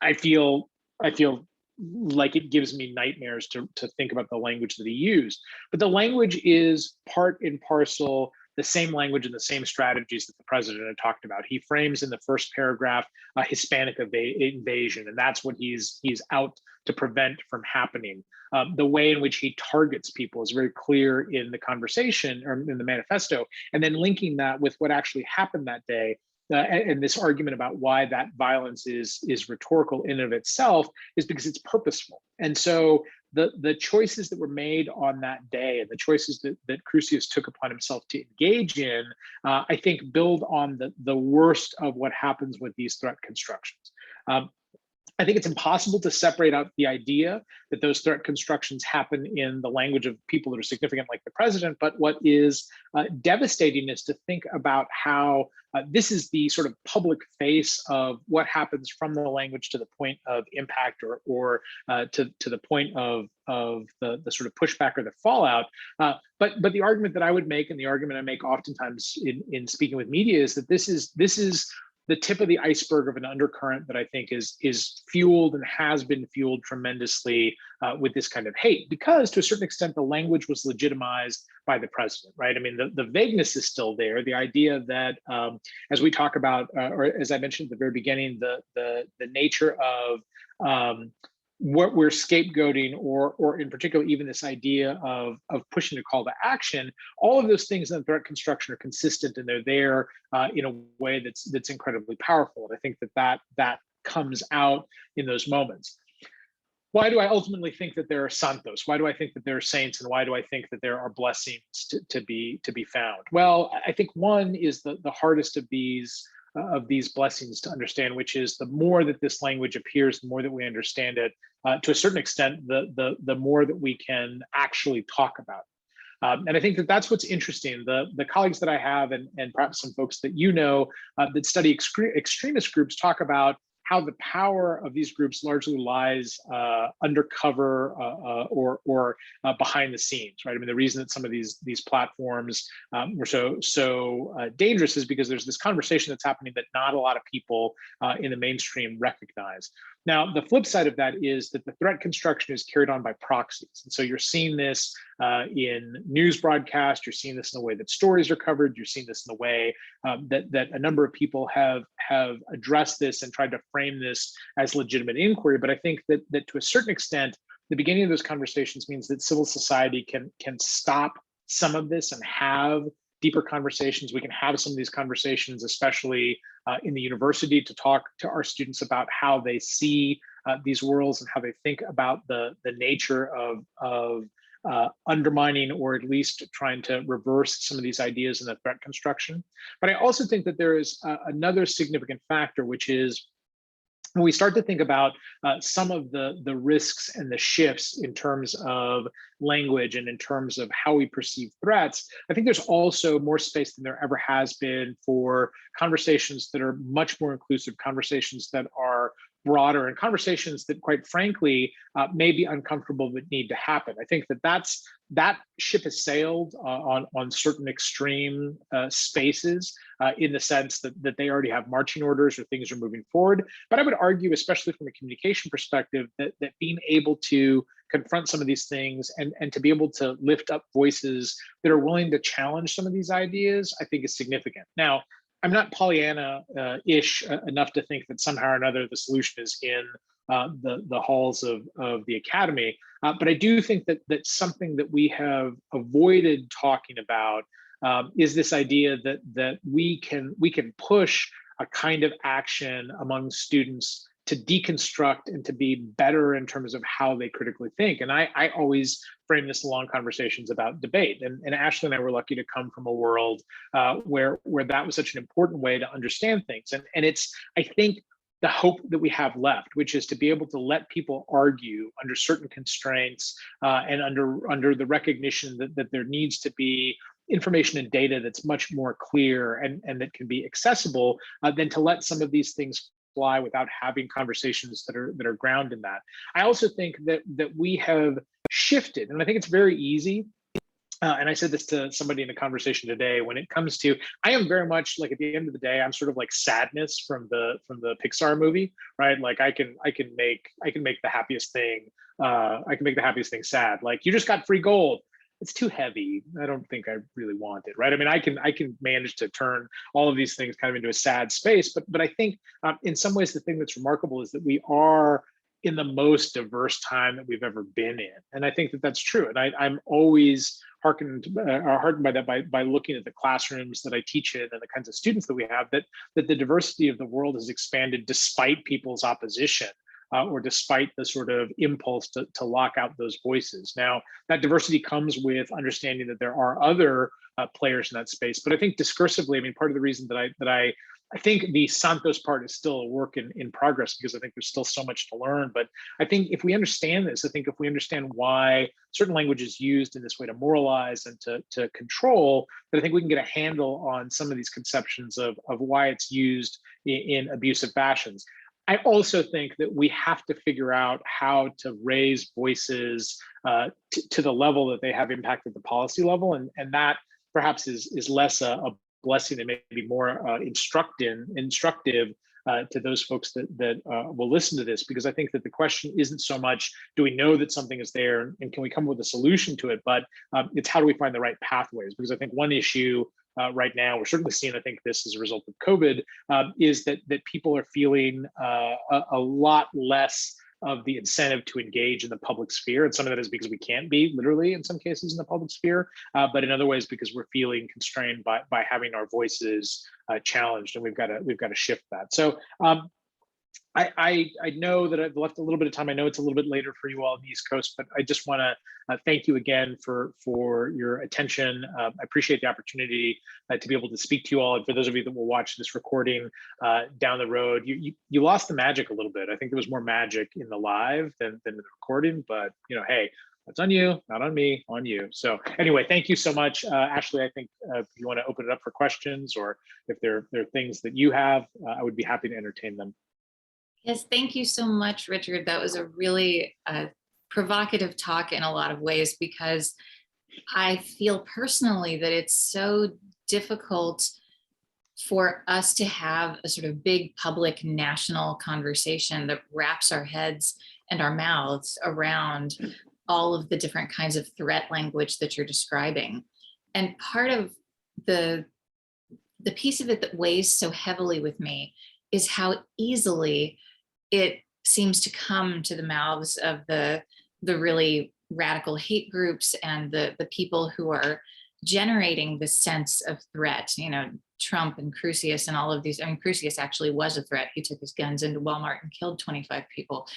I feel like it gives me nightmares to think about the language that he used. But the language is part and parcel the same language and the same strategies that the president had talked about. He frames in the first paragraph a Hispanic invasion, and that's what he's out to prevent from happening. The way in which he targets people is very clear in the conversation, or in the manifesto, and then linking that with what actually happened that day. And this argument about why that violence is rhetorical in and of itself is because it's purposeful. And so the choices that were made on that day, and the choices that Crusius took upon himself to engage in, I think build on the worst of what happens with these threat constructions. I think it's impossible to separate out the idea that those threat constructions happen in the language of people that are significant, like the president. But what is devastating is to think about how this is the sort of public face of what happens from the language to the point of impact, or to the point of the sort of pushback or the fallout. But the argument that I would make, and the argument I make oftentimes in speaking with media, is that this is the tip of the iceberg of an undercurrent that I think is fueled and has been fueled tremendously with this kind of hate, because to a certain extent, the language was legitimized by the president, right? I mean, the vagueness is still there. The idea that, as we talk about, or as I mentioned at the very beginning, the nature of what we're scapegoating, or in particular, even this idea of pushing a call to action, all of those things in the threat construction are consistent, and they're there in a way that's incredibly powerful. And I think that comes out in those moments. Why do I ultimately think that there are Santos? Why do I think that there are saints? And why do I think that there are blessings to be found? Well, I think one is the hardest of these blessings to understand, which is the more that this language appears, the more that we understand it, to a certain extent, the more that we can actually talk about. And I think that that's what's interesting. The colleagues that I have, and perhaps some folks that you know that study extremist groups, talk about how the power of these groups largely lies undercover or behind the scenes, right? I mean, the reason that some of these platforms were so dangerous is because there's this conversation that's happening that not a lot of people in the mainstream recognize. Now, the flip side of that is that the threat construction is carried on by proxies. And so you're seeing this in news broadcasts, you're seeing this in the way that stories are covered, you're seeing this in the way that a number of people have addressed this and tried to frame this as legitimate inquiry. But I think that to a certain extent, the beginning of those conversations means that civil society can stop some of this and have deeper conversations. We can have some of these conversations, especially in the university, to talk to our students about how they see these worlds and how they think about the nature of undermining or at least trying to reverse some of these ideas in the threat construction. But I also think that there is another significant factor, which is when we start to think about some of the risks and the shifts in terms of language and in terms of how we perceive threats, I think there's also more space than there ever has been for conversations that are much more inclusive, conversations that are broader, and conversations that, quite frankly, may be uncomfortable but need to happen. I think that ship has sailed on certain extreme spaces in the sense that they already have marching orders or things are moving forward. But I would argue, especially from a communication perspective, that being able to confront some of these things and to be able to lift up voices that are willing to challenge some of these ideas, I think is significant. Now, I'm not Pollyanna-ish enough to think that somehow or another the solution is in the halls of the academy, but I do think that something that we have avoided talking about is this idea that we can push a kind of action among students to deconstruct and to be better in terms of how they critically think. And I always frame this along conversations about debate. And Ashley and I were lucky to come from a world where that was such an important way to understand things. And it's, I think, the hope that we have left, which is to be able to let people argue under certain constraints and under the recognition that there needs to be information and data that's much more clear and that can be accessible than to let some of these things fly without having conversations that are grounded in that. I also think that we have shifted, and I think it's very easy. And I said this to somebody in a conversation today. When it comes to, I am very much like, at the end of the day, I'm sort of like Sadness from the Pixar movie, right? Like I can make the happiest thing. I can make the happiest thing sad. Like, you just got free gold. It's too heavy. I don't think I really want it, right? I mean, I can manage to turn all of these things kind of into a sad space, but I think in some ways the thing that's remarkable is that we are in the most diverse time that we've ever been in, and I think that that's true. And I'm always heartened by that by looking at the classrooms that I teach in and the kinds of students that we have. That the diversity of the world has expanded despite people's opposition. Or despite the sort of impulse to lock out those voices. Now, that diversity comes with understanding that there are other players in that space. But I think discursively, I mean, part of the reason that I think the Santos part is still a work in progress, because I think there's still so much to learn. But I think if we understand this, I think if we understand why certain language is used in this way to moralize and to control, that I think we can get a handle on some of these conceptions of why it's used in abusive fashions. I also think that we have to figure out how to raise voices to the level that they have impact at the policy level, and that perhaps is less a blessing and maybe more instructive to those folks that will listen to this, because I think that the question isn't so much, do we know that something is there and can we come up with a solution to it, but it's how do we find the right pathways? Because I think one issue right now, we're certainly seeing, I think this as a result of COVID, is that people are feeling a lot less of the incentive to engage in the public sphere. And some of that is because we can't be literally in some cases in the public sphere, but in other ways because we're feeling constrained by having our voices challenged, and we've got to shift that. So I know that I've left a little bit of time. I know it's a little bit later for you all on the East Coast, but I just want to thank you again for your attention. I appreciate the opportunity to be able to speak to you all. And for those of you that will watch this recording down the road, you lost the magic a little bit. I think there was more magic in the live than the recording, but hey, that's on you, not on me, on you. So anyway, thank you so much. Ashley, I think if you want to open it up for questions, or if there are things that you have, I would be happy to entertain them. Yes, thank you so much, Richard. That was a really provocative talk in a lot of ways, because I feel personally that it's so difficult for us to have a sort of big public national conversation that wraps our heads and our mouths around all of the different kinds of threat language that you're describing. And part of the piece of it that weighs so heavily with me is how easily it seems to come to the mouths of the really radical hate groups and the people who are generating the sense of threat, Trump and Crucius and all of these. I mean, Crucius actually was a threat. He took his guns into Walmart and killed 25 people.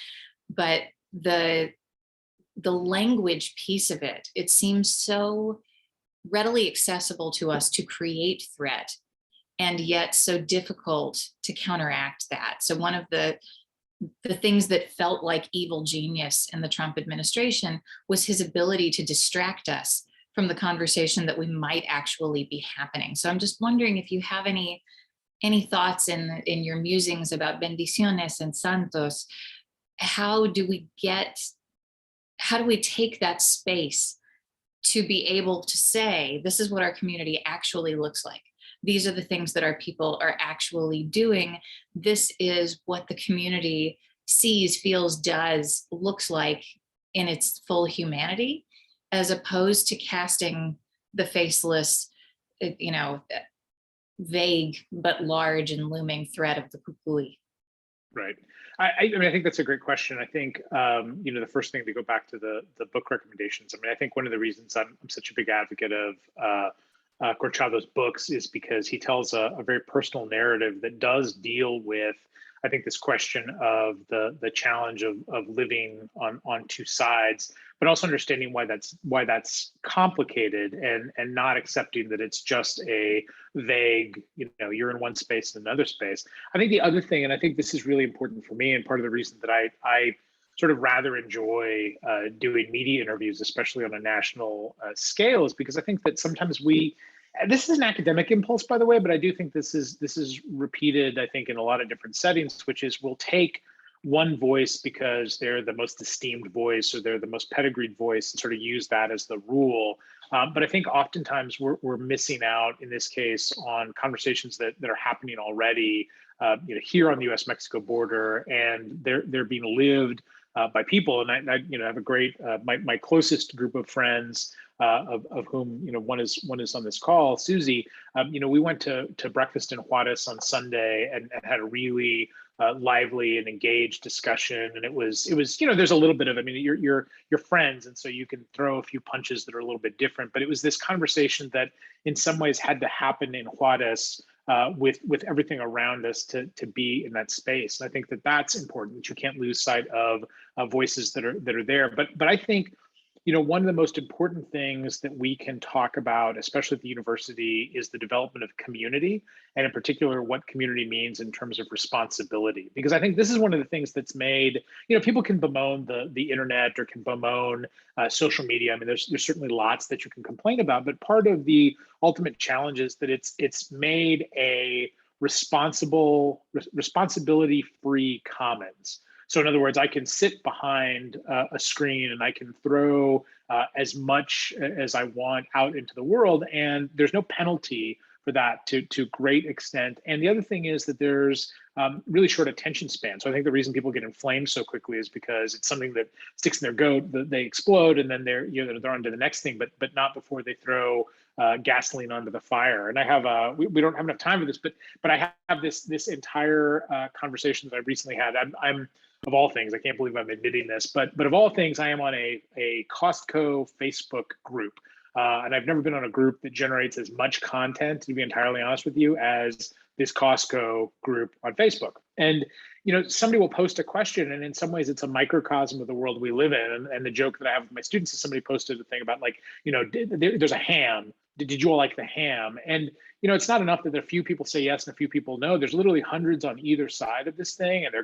But the language piece of it, it seems so readily accessible to us to create threat, and yet so difficult to counteract that. So one of the things that felt like evil genius in the Trump administration was his ability to distract us from the conversation that we might actually be happening. So I'm just wondering if you have any thoughts in your musings about Bendiciones and Santos. How do we take that space to be able to say, this is what our community actually looks like. These are the things that our people are actually doing. This is what the community sees, feels, does, looks like in its full humanity, as opposed to casting the faceless, vague but large and looming threat of the Cucuy. Right. I mean, I think that's a great question. I think, the first thing to go back to the book recommendations. I mean, I think one of the reasons I'm such a big advocate of Corchado's books is because he tells a very personal narrative that does deal with, I think, this question of the challenge of living on two sides, but also understanding why that's complicated, and not accepting that it's just a vague, you're in one space and another space. I think the other thing, and I think this is really important for me, and part of the reason that I sort of rather enjoy doing media interviews, especially on a national scale, is because I think that sometimes this is an academic impulse, by the way, but I do think this is repeated, I think, in a lot of different settings, which is we'll take one voice because they're the most esteemed voice or they're the most pedigreed voice and sort of use that as the rule. But I think oftentimes we're missing out in this case on conversations that are happening already, here on the U.S.-Mexico border, and they're being lived by people. And I have a great, my closest group of friends, of whom one is on this call, Susie. We went to breakfast in Juarez on Sunday and had a really lively and engaged discussion. And it was there's a little bit of, I mean, you're friends, and so you can throw a few punches that are a little bit different. But it was this conversation that in some ways had to happen in Juarez, with everything around us to be in that space. And I think that that's important, that you can't lose sight of voices that are there. But I think, one of the most important things that we can talk about, especially at the university, is the development of community, and in particular, what community means in terms of responsibility. Because I think this is one of the things that's made, people can bemoan the internet or can bemoan social media. I mean, there's certainly lots that you can complain about, but part of the ultimate challenge is that it's made a responsibility-free commons. So in other words, I can sit behind a screen and I can throw as much as I want out into the world, and there's no penalty for that to great extent. And the other thing is that there's really short attention span. So I think the reason people get inflamed so quickly is because it's something that sticks in their goat, they explode, and then they're on to the next thing, but not before they throw gasoline onto the fire. And I have we don't have enough time for this, but I have this entire conversation that I recently had. I'm of all things, I can't believe I'm admitting this, but of all things, I am on a Costco Facebook group. And I've never been on a group that generates as much content, to be entirely honest with you, as this Costco group on Facebook. And somebody will post a question, and in some ways it's a microcosm of the world we live in. And the joke that I have with my students is somebody posted a thing about, like, there's a ham. Did you all like the ham? And it's not enough that a few people say yes and a few people no. There's literally hundreds on either side of this thing, and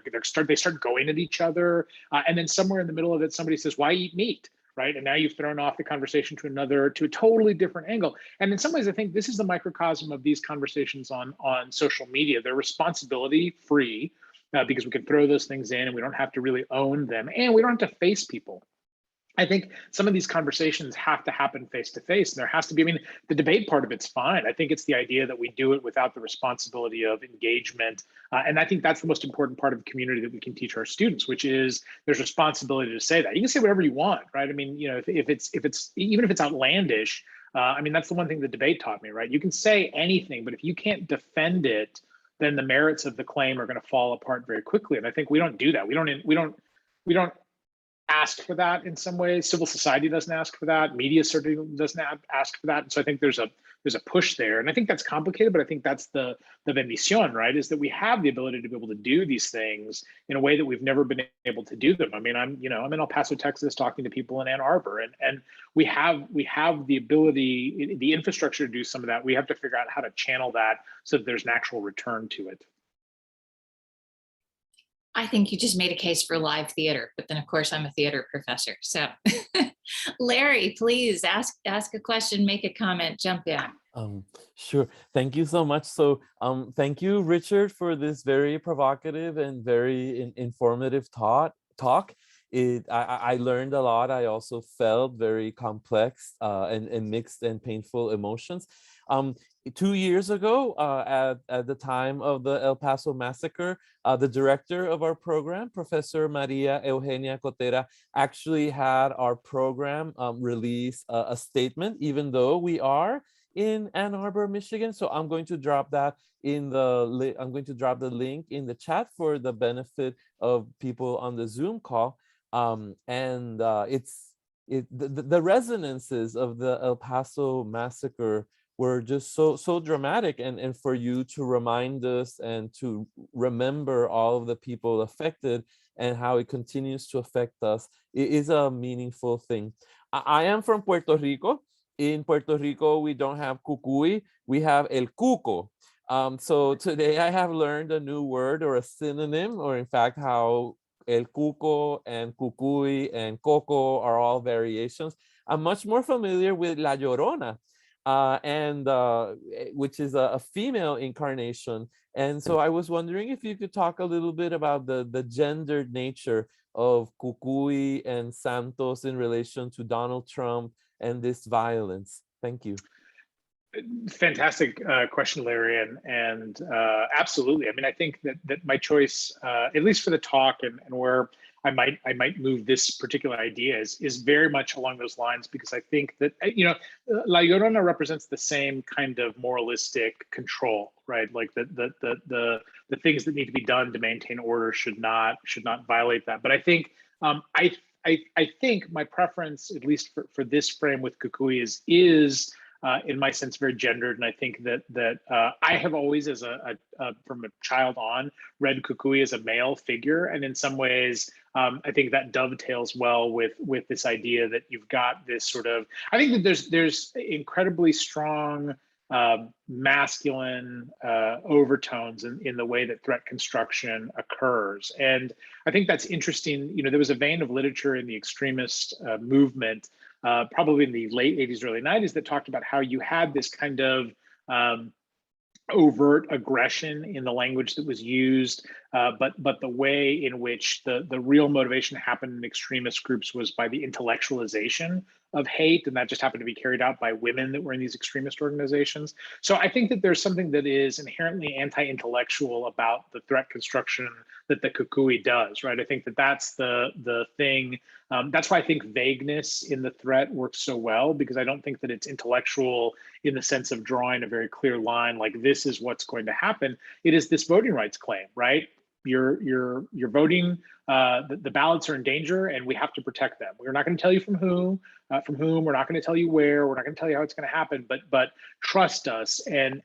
they start going at each other. And then somewhere in the middle of it, somebody says, "Why eat meat?" Right? And now you've thrown off the conversation to a totally different angle. And in some ways, I think this is the microcosm of these conversations on social media. They're responsibility free, because we can throw those things in and we don't have to really own them, and we don't have to face people. I think some of these conversations have to happen face to face, and there has to be, I mean, the debate part of it's fine. I think it's the idea that we do it without the responsibility of engagement. And I think that's the most important part of community that we can teach our students, which is there's responsibility to say that. You can say whatever you want, right? I mean, if it's even if it's outlandish, I mean, that's the one thing the debate taught me, right? You can say anything, but if you can't defend it, then the merits of the claim are going to fall apart very quickly. And I think we don't do that. We don't ask for that in some ways. Civil society doesn't ask for that. Media certainly doesn't ask for that. And so I think there's a push there, and I think that's complicated. But I think that's the bendición, right? Is that we have the ability to be able to do these things in a way that we've never been able to do them. I mean, I'm in El Paso, Texas, talking to people in Ann Arbor, and we have the ability, the infrastructure to do some of that. We have to figure out how to channel that so that there's an actual return to it. I think you just made a case for live theater, but then of course I'm a theater professor. So Larry, please ask a question, make a comment, jump in. Sure. Thank you so much. So thank you, Richard, for this very provocative and very informative talk. I learned a lot. I also felt very complex and mixed and painful emotions. 2 years ago, at the time of the El Paso massacre, the director of our program, Professor Maria Eugenia Cotera, actually had our program release a statement, even though we are in Ann Arbor, Michigan. So I'm going to drop that in I'm going to drop the link in the chat for the benefit of people on the Zoom call. The resonances of the El Paso massacre were just so dramatic, and for you to remind us and to remember all of the people affected and how it continues to affect us, it is a meaningful thing. I am from Puerto Rico. In Puerto Rico, we don't have cucuy, we have el cuco. So today I have learned a new word or a synonym, or in fact how el cuco and cucuy and coco are all variations. I'm much more familiar with la llorona, which is a female incarnation. And so I was wondering if you could talk a little bit about the gendered nature of Cucuy and Santos in relation to Donald Trump and this violence. Thank you. Fantastic question, Larry, and absolutely. I mean, I think that my choice, at least for the talk, and where I might move this particular idea is very much along those lines, because I think that La Llorona represents the same kind of moralistic control, right? Like the things that need to be done to maintain order should not violate that. But I think I think my preference, at least for this frame with Cucuys, is in my sense very gendered, and I think that I have always, from a child on, read Cucuy as a male figure, and in some ways, I think that dovetails well with this idea that you've got this sort of. I think that there's incredibly strong masculine overtones in the way that threat construction occurs, and I think that's interesting. There was a vein of literature in the extremist movement, probably in the late 80s, early 90s, that talked about how you had this kind of overt aggression in the language that was used, but the way in which the real motivation happened in extremist groups was by the intellectualization of hate, and that just happened to be carried out by women that were in these extremist organizations. So I think that there's something that is inherently anti-intellectual about the threat construction that the Cucuy does, right? I think that that's the thing. That's why I think vagueness in the threat works so well, because I don't think that it's intellectual in the sense of drawing a very clear line, like this is what's going to happen. It is this voting rights claim, right? You're voting. The ballots are in danger, and we have to protect them. We're not going to tell you from whom. We're not going to tell you where. We're not going to tell you how it's going to happen. But trust us, and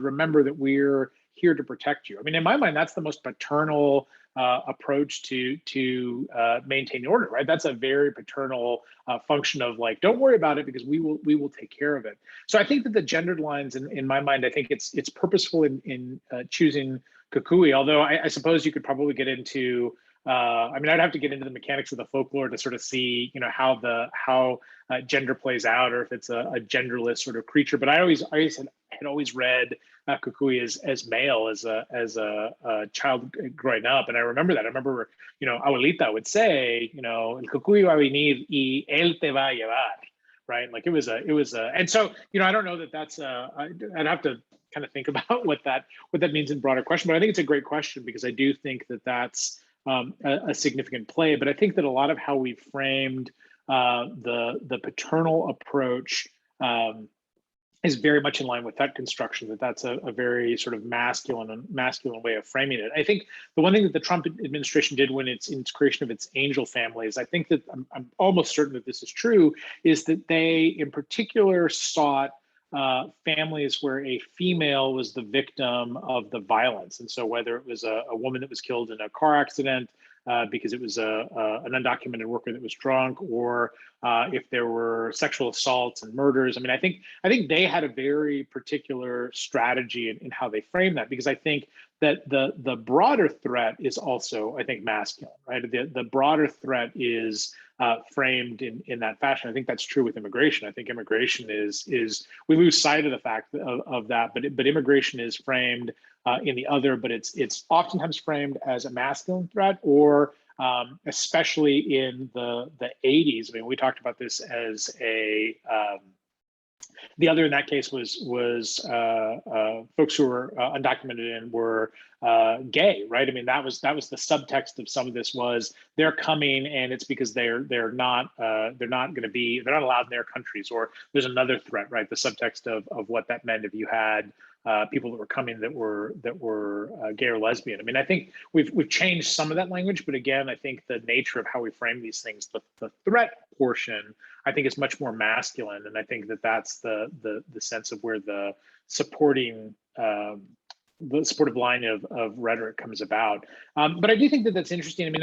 remember that we're here to protect you. I mean, in my mind, that's the most paternal approach to maintaining order, right? That's a very paternal function of like, don't worry about it because we will take care of it. So I think that the gendered lines, in my mind, I think it's purposeful in choosing Cucuy, although I suppose you could probably get into, I mean, I'd have to get into the mechanics of the folklore to sort of see, how gender plays out, or if it's a genderless sort of creature. But I had always read Cucuy as male as a child growing up, and I remember that. I remember, abuelita would say, el Cucuy va a venir y él te va a llevar, right? Like it was a, and so, I don't know that that's I'd have to kind of think about what that means in broader question, but I think it's a great question, because I do think that that's a significant play. But I think that a lot of how we framed the paternal approach is very much in line with that construction, that's a very sort of masculine way of framing it. I think the one thing that the Trump administration did when it's in its creation of its angel families, I think that I'm almost certain that this is true, is that they in particular sought families where a female was the victim of the violence. And so whether it was a woman that was killed in a car accident because it was an undocumented worker that was drunk, or if there were sexual assaults and murders. I mean, I think they had a very particular strategy in how they framed that, because I think that the broader threat is also, I think, masculine, right? The broader threat is framed in that fashion. I think that's true with immigration. I think immigration is we lose sight of the fact of that, but immigration is framed in the other, but it's oftentimes framed as a masculine threat, or especially in the 80s. I mean, we talked about this as a the other in that case was folks who were undocumented and were gay, right? I mean, that was the subtext of some of this, was they're coming and it's because they're not allowed in their countries, or there's another threat, right? The subtext of what that meant if you had people that were coming that were gay or lesbian. I mean, I think we've changed some of that language, but again, I think the nature of how we frame these things, the threat portion, I think is much more masculine, and I think that's the sense of where the supportive line of rhetoric comes about. But I do think that that's interesting. I mean,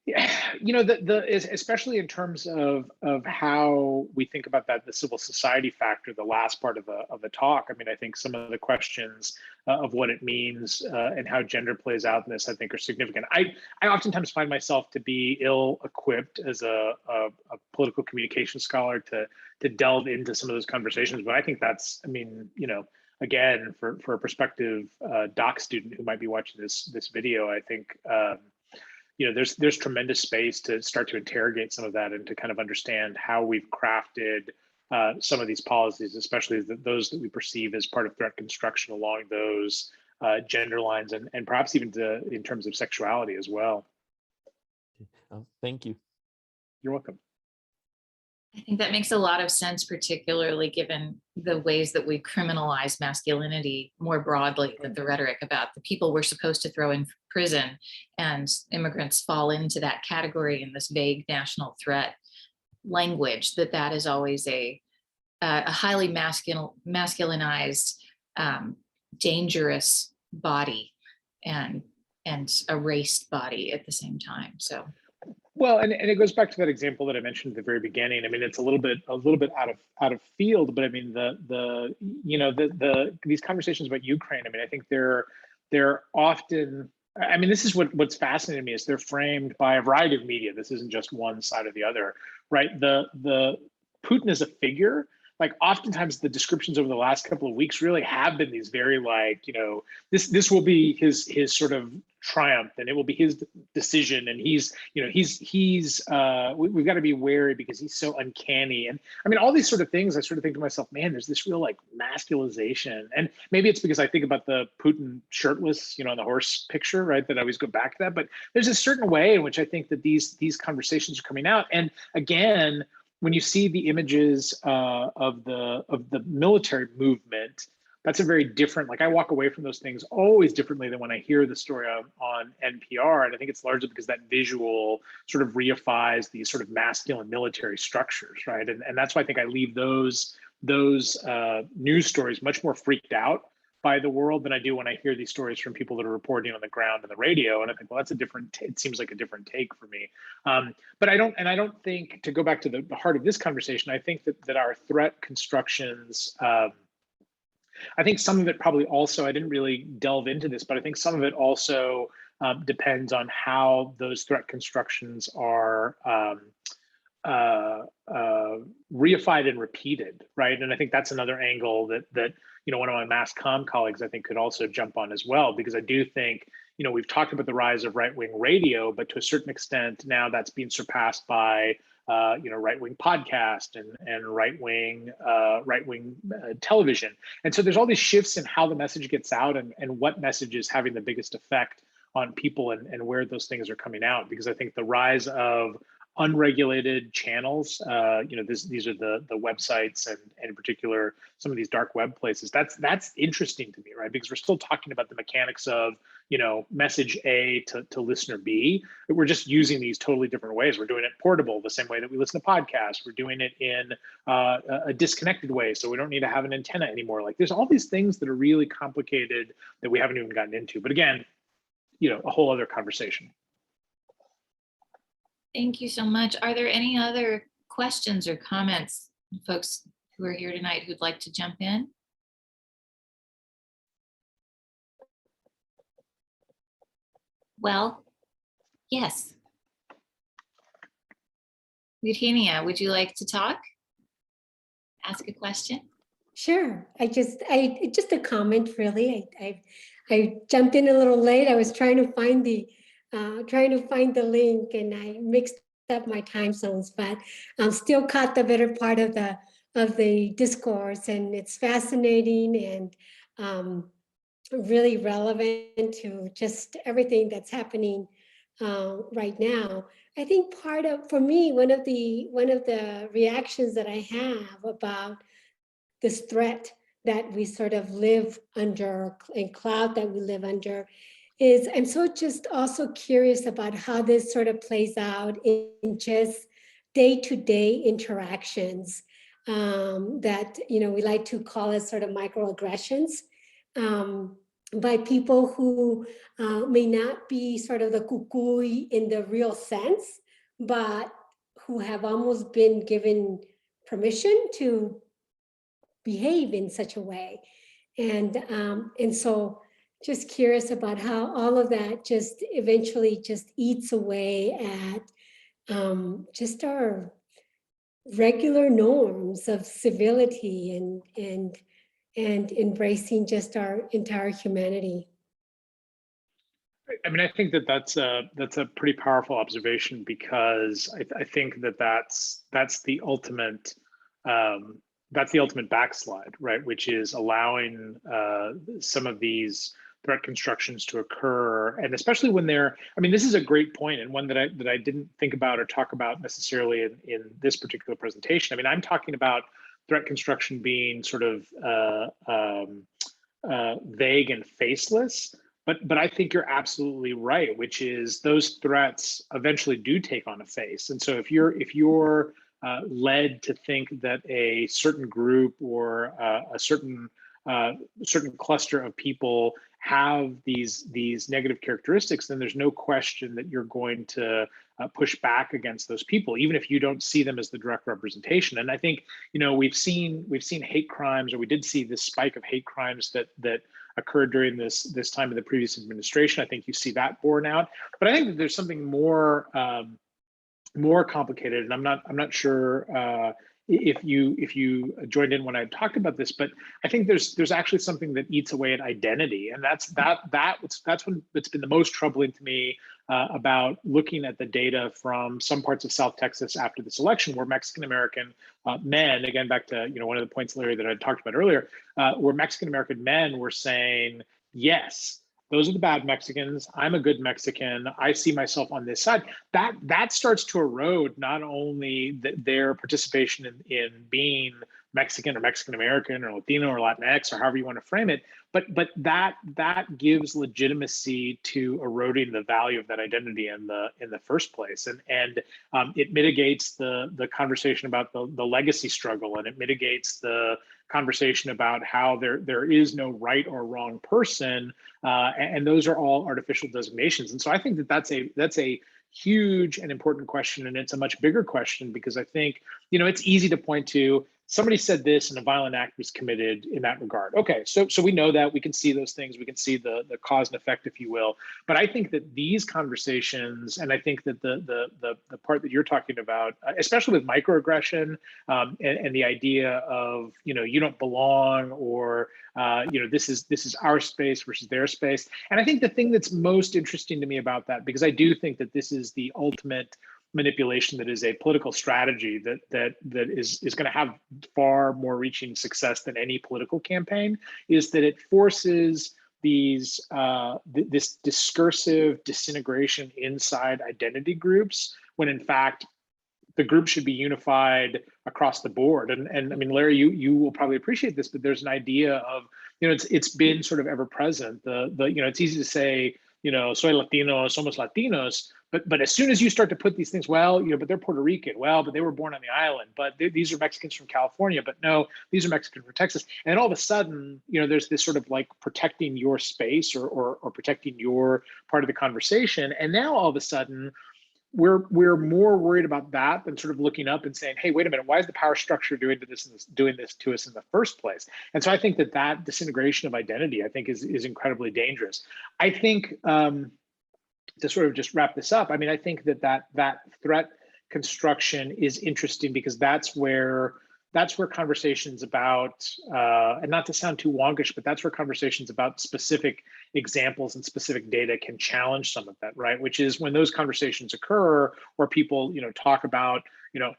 yeah, you know, especially in terms of how we think about the civil society factor, the last part of the talk. I mean, I think some of the questions of what it means and how gender plays out in this, I think, are significant. I oftentimes find myself to be ill-equipped as a political communication scholar to delve into some of those conversations, but I think that's, I mean, you know, again, for a prospective doc student who might be watching this video, I think. You know, there's tremendous space to start to interrogate some of that and to kind of understand how we've crafted some of these policies, especially those that we perceive as part of threat construction along those gender lines, and perhaps even in terms of sexuality as well. Thank you. You're welcome. I think that makes a lot of sense, particularly given the ways that we criminalize masculinity more broadly, that the rhetoric about the people we're supposed to throw in prison and immigrants fall into that category in this vague national threat language, that is always a highly masculinized, dangerous body and a raced body at the same time. So. Well, and it goes back to that example that I mentioned at the very beginning. I mean, it's a little bit out of field, but I mean these conversations about Ukraine. I mean, I think they're often. I mean, this is what's fascinating me, is they're framed by a variety of media. This isn't just one side or the other, right? The Putin as a figure. Like, oftentimes the descriptions over the last couple of weeks really have been these very, like, you know, this will be his sort of triumph, and it will be his decision, and he's we've got to be wary because he's so uncanny. And I mean, all these sort of things, I sort of think to myself, man, there's this real like masculization. And maybe it's because I think about the Putin shirtless, you know, on the horse picture, right, that I always go back to that. But there's a certain way in which I think that these conversations are coming out. And again, when you see the images of the military movement, that's a very different, like, I walk away from those things always differently than when I hear the story on NPR. And I think it's largely because that visual sort of reifies these sort of masculine military structures, right? And that's why I think I leave those news stories much more freaked out by the world than I do when I hear these stories from people that are reporting on the ground and the radio. And I think, well, that's it seems like a different take for me. But I don't think, to go back to the heart of this conversation, I think that our threat constructions, I think some of it probably also, I didn't really delve into this, but I think some of it also depends on how those threat constructions are reified and repeated, right? And I think that's another angle that you know, one of my mass comm colleagues, I think, could also jump on as well, because I do think, you know, we've talked about the rise of right-wing radio, but to a certain extent now that's being surpassed by you know, right-wing podcast and right-wing television. And so there's all these shifts in how the message gets out and what message is having the biggest effect on people and where those things are coming out. Because I think the rise of unregulated channels. These are the websites, and in particular some of these dark web places. That's interesting to me, right? Because we're still talking about the mechanics of message A to listener B. But we're just using these totally different ways. We're doing it portable, the same way that we listen to podcasts. We're doing it in a disconnected way, so we don't need to have an antenna anymore. Like, there's all these things that are really complicated that we haven't even gotten into. But again, a whole other conversation. Thank you so much. Are there any other questions or comments, folks who are here tonight who'd like to jump in? Well, yes. Latina, would you like to talk? Ask a question? Sure. Just a comment, really. I jumped in a little late. I was trying to find the link, and I mixed up my time zones, but I'm still caught the better part of the discourse, and it's fascinating and really relevant to just everything that's happening right now. I think for me, one of the reactions that I have about this threat that we sort of live under, and cloud that we live under, is I'm so just also curious about how this sort of plays out in just day-to-day interactions that we like to call as sort of microaggressions by people who may not be sort of the cucuy in the real sense, but who have almost been given permission to behave in such a way. And so just curious about how all of that just eventually just eats away at just our regular norms of civility and embracing just our entire humanity. I mean, I think that's a pretty powerful observation, because I think that's the ultimate backslide, right? Which is allowing some of these threat constructions to occur, and especially when they're. I mean, this is a great point, and one that I didn't think about or talk about necessarily in this particular presentation. I mean, I'm talking about threat construction being sort of vague and faceless. But I think you're absolutely right, which is those threats eventually do take on a face. And so if you're led to think that a certain group or a certain cluster of people have these negative characteristics, then there's no question that you're going to push back against those people, even if you don't see them as the direct representation. And I think we've seen hate crimes, or we did see this spike of hate crimes that occurred during this time of the previous administration. I think you see that borne out. But I think that there's something more complicated, and I'm not sure if you joined in when I talked about this, but I think there's actually something that eats away at identity, and that's when it's been the most troubling to me about looking at the data from some parts of South Texas after this election, where Mexican American men, again back to one of the points, Larry, that I talked about earlier, where Mexican American men were saying, yes, those are the bad Mexicans. I'm a good Mexican. I see myself on this side. That starts to erode not only their participation in being Mexican or Mexican American or Latino or Latinx or however you want to frame it, but that gives legitimacy to eroding the value of that identity in the first place, and it mitigates the conversation about the legacy struggle, and it mitigates the conversation about how there is no right or wrong person, and those are all artificial designations. And so I think that's a huge and important question, and it's a much bigger question, because I think it's easy to point to somebody said this and a violent act was committed in that regard. Okay, so we know that, we can see those things, we can see the cause and effect, if you will. But I think that these conversations, and I think that the part that you're talking about, especially with microaggression and the idea of you don't belong, or this is our space versus their space. And I think the thing that's most interesting to me about that, because I do think that this is the ultimate manipulation that is a political strategy that is going to have far more reaching success than any political campaign, is that it forces this discursive disintegration inside identity groups, when in fact the group should be unified across the board. And I mean, Larry, you will probably appreciate this, but there's an idea of, it's been sort of ever present. It's easy to say, soy Latino, somos Latinos, but as soon as you start to put these things, well, but they're Puerto Rican, well, but they were born on the island, but these are Mexicans from California, but no, these are Mexicans from Texas. And all of a sudden, there's this sort of like protecting your space or protecting your part of the conversation. And now all of a sudden, we're more worried about that than sort of looking up and saying, hey, wait a minute, why is the power structure doing this to us in the first place? And so I think that disintegration of identity, I think, is incredibly dangerous. I think to sort of just wrap this up, I mean, I think that threat construction is interesting because that's where conversations about, and not to sound too wonkish, but that's where conversations about specific examples and specific data can challenge some of that, right? Which is when those conversations occur, or people, talk about,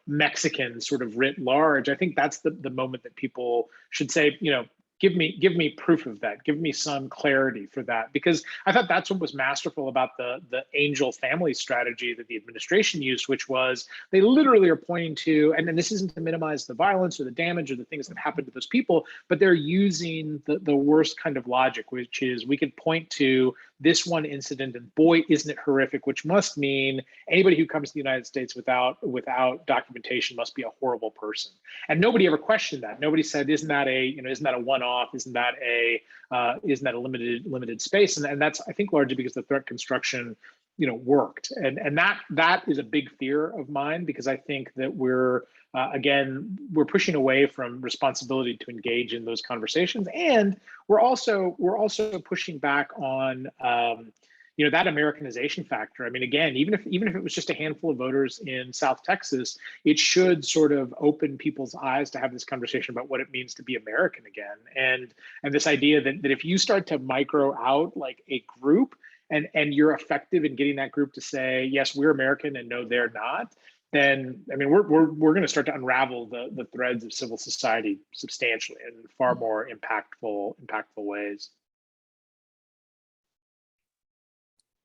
Mexicans sort of writ large. I think that's the moment that people should say, give me proof of that. Give me some clarity for that, because I thought that's what was masterful about the angel family strategy that the administration used, which was they literally are pointing to, and then this isn't to minimize the violence or the damage or the things that happened to those people, but they're using the worst kind of logic, which is we could point to this one incident and boy, isn't it horrific, which must mean anybody who comes to the United States without documentation must be a horrible person. And nobody ever questioned that. Nobody said, isn't that a one-off? Isn't that a limited space? And that's, I think, largely because the threat construction, worked. And that is a big fear of mine, because I think that we're pushing away from responsibility to engage in those conversations, and we're also pushing back on that Americanization factor. I mean, again, even if it was just a handful of voters in South Texas, it should sort of open people's eyes to have this conversation about what it means to be American again, and this idea that if you start to micro out like a group, and you're effective in getting that group to say, yes, we're American and no, they're not, then, I mean, we're going to start to unravel the threads of civil society substantially and in far more impactful ways.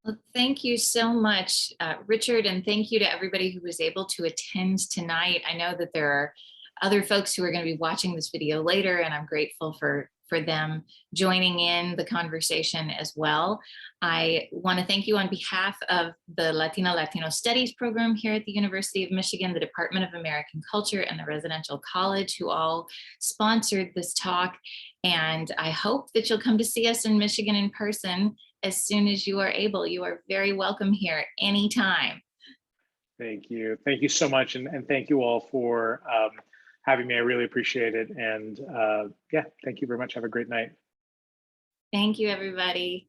Well, thank you so much, Richard, and thank you to everybody who was able to attend tonight. I know that there are other folks who are going to be watching this video later, and I'm grateful for them joining in the conversation as well. I want to thank you on behalf of the Latino Studies program here at the University of Michigan, the Department of American Culture, and the Residential College, who all sponsored this talk. And I hope that you'll come to see us in Michigan in person as soon as you are able. You are very welcome here anytime. Thank you. Thank you so much. And thank you all for having me. I really appreciate it. And yeah, thank you very much. Have a great night. Thank you, everybody.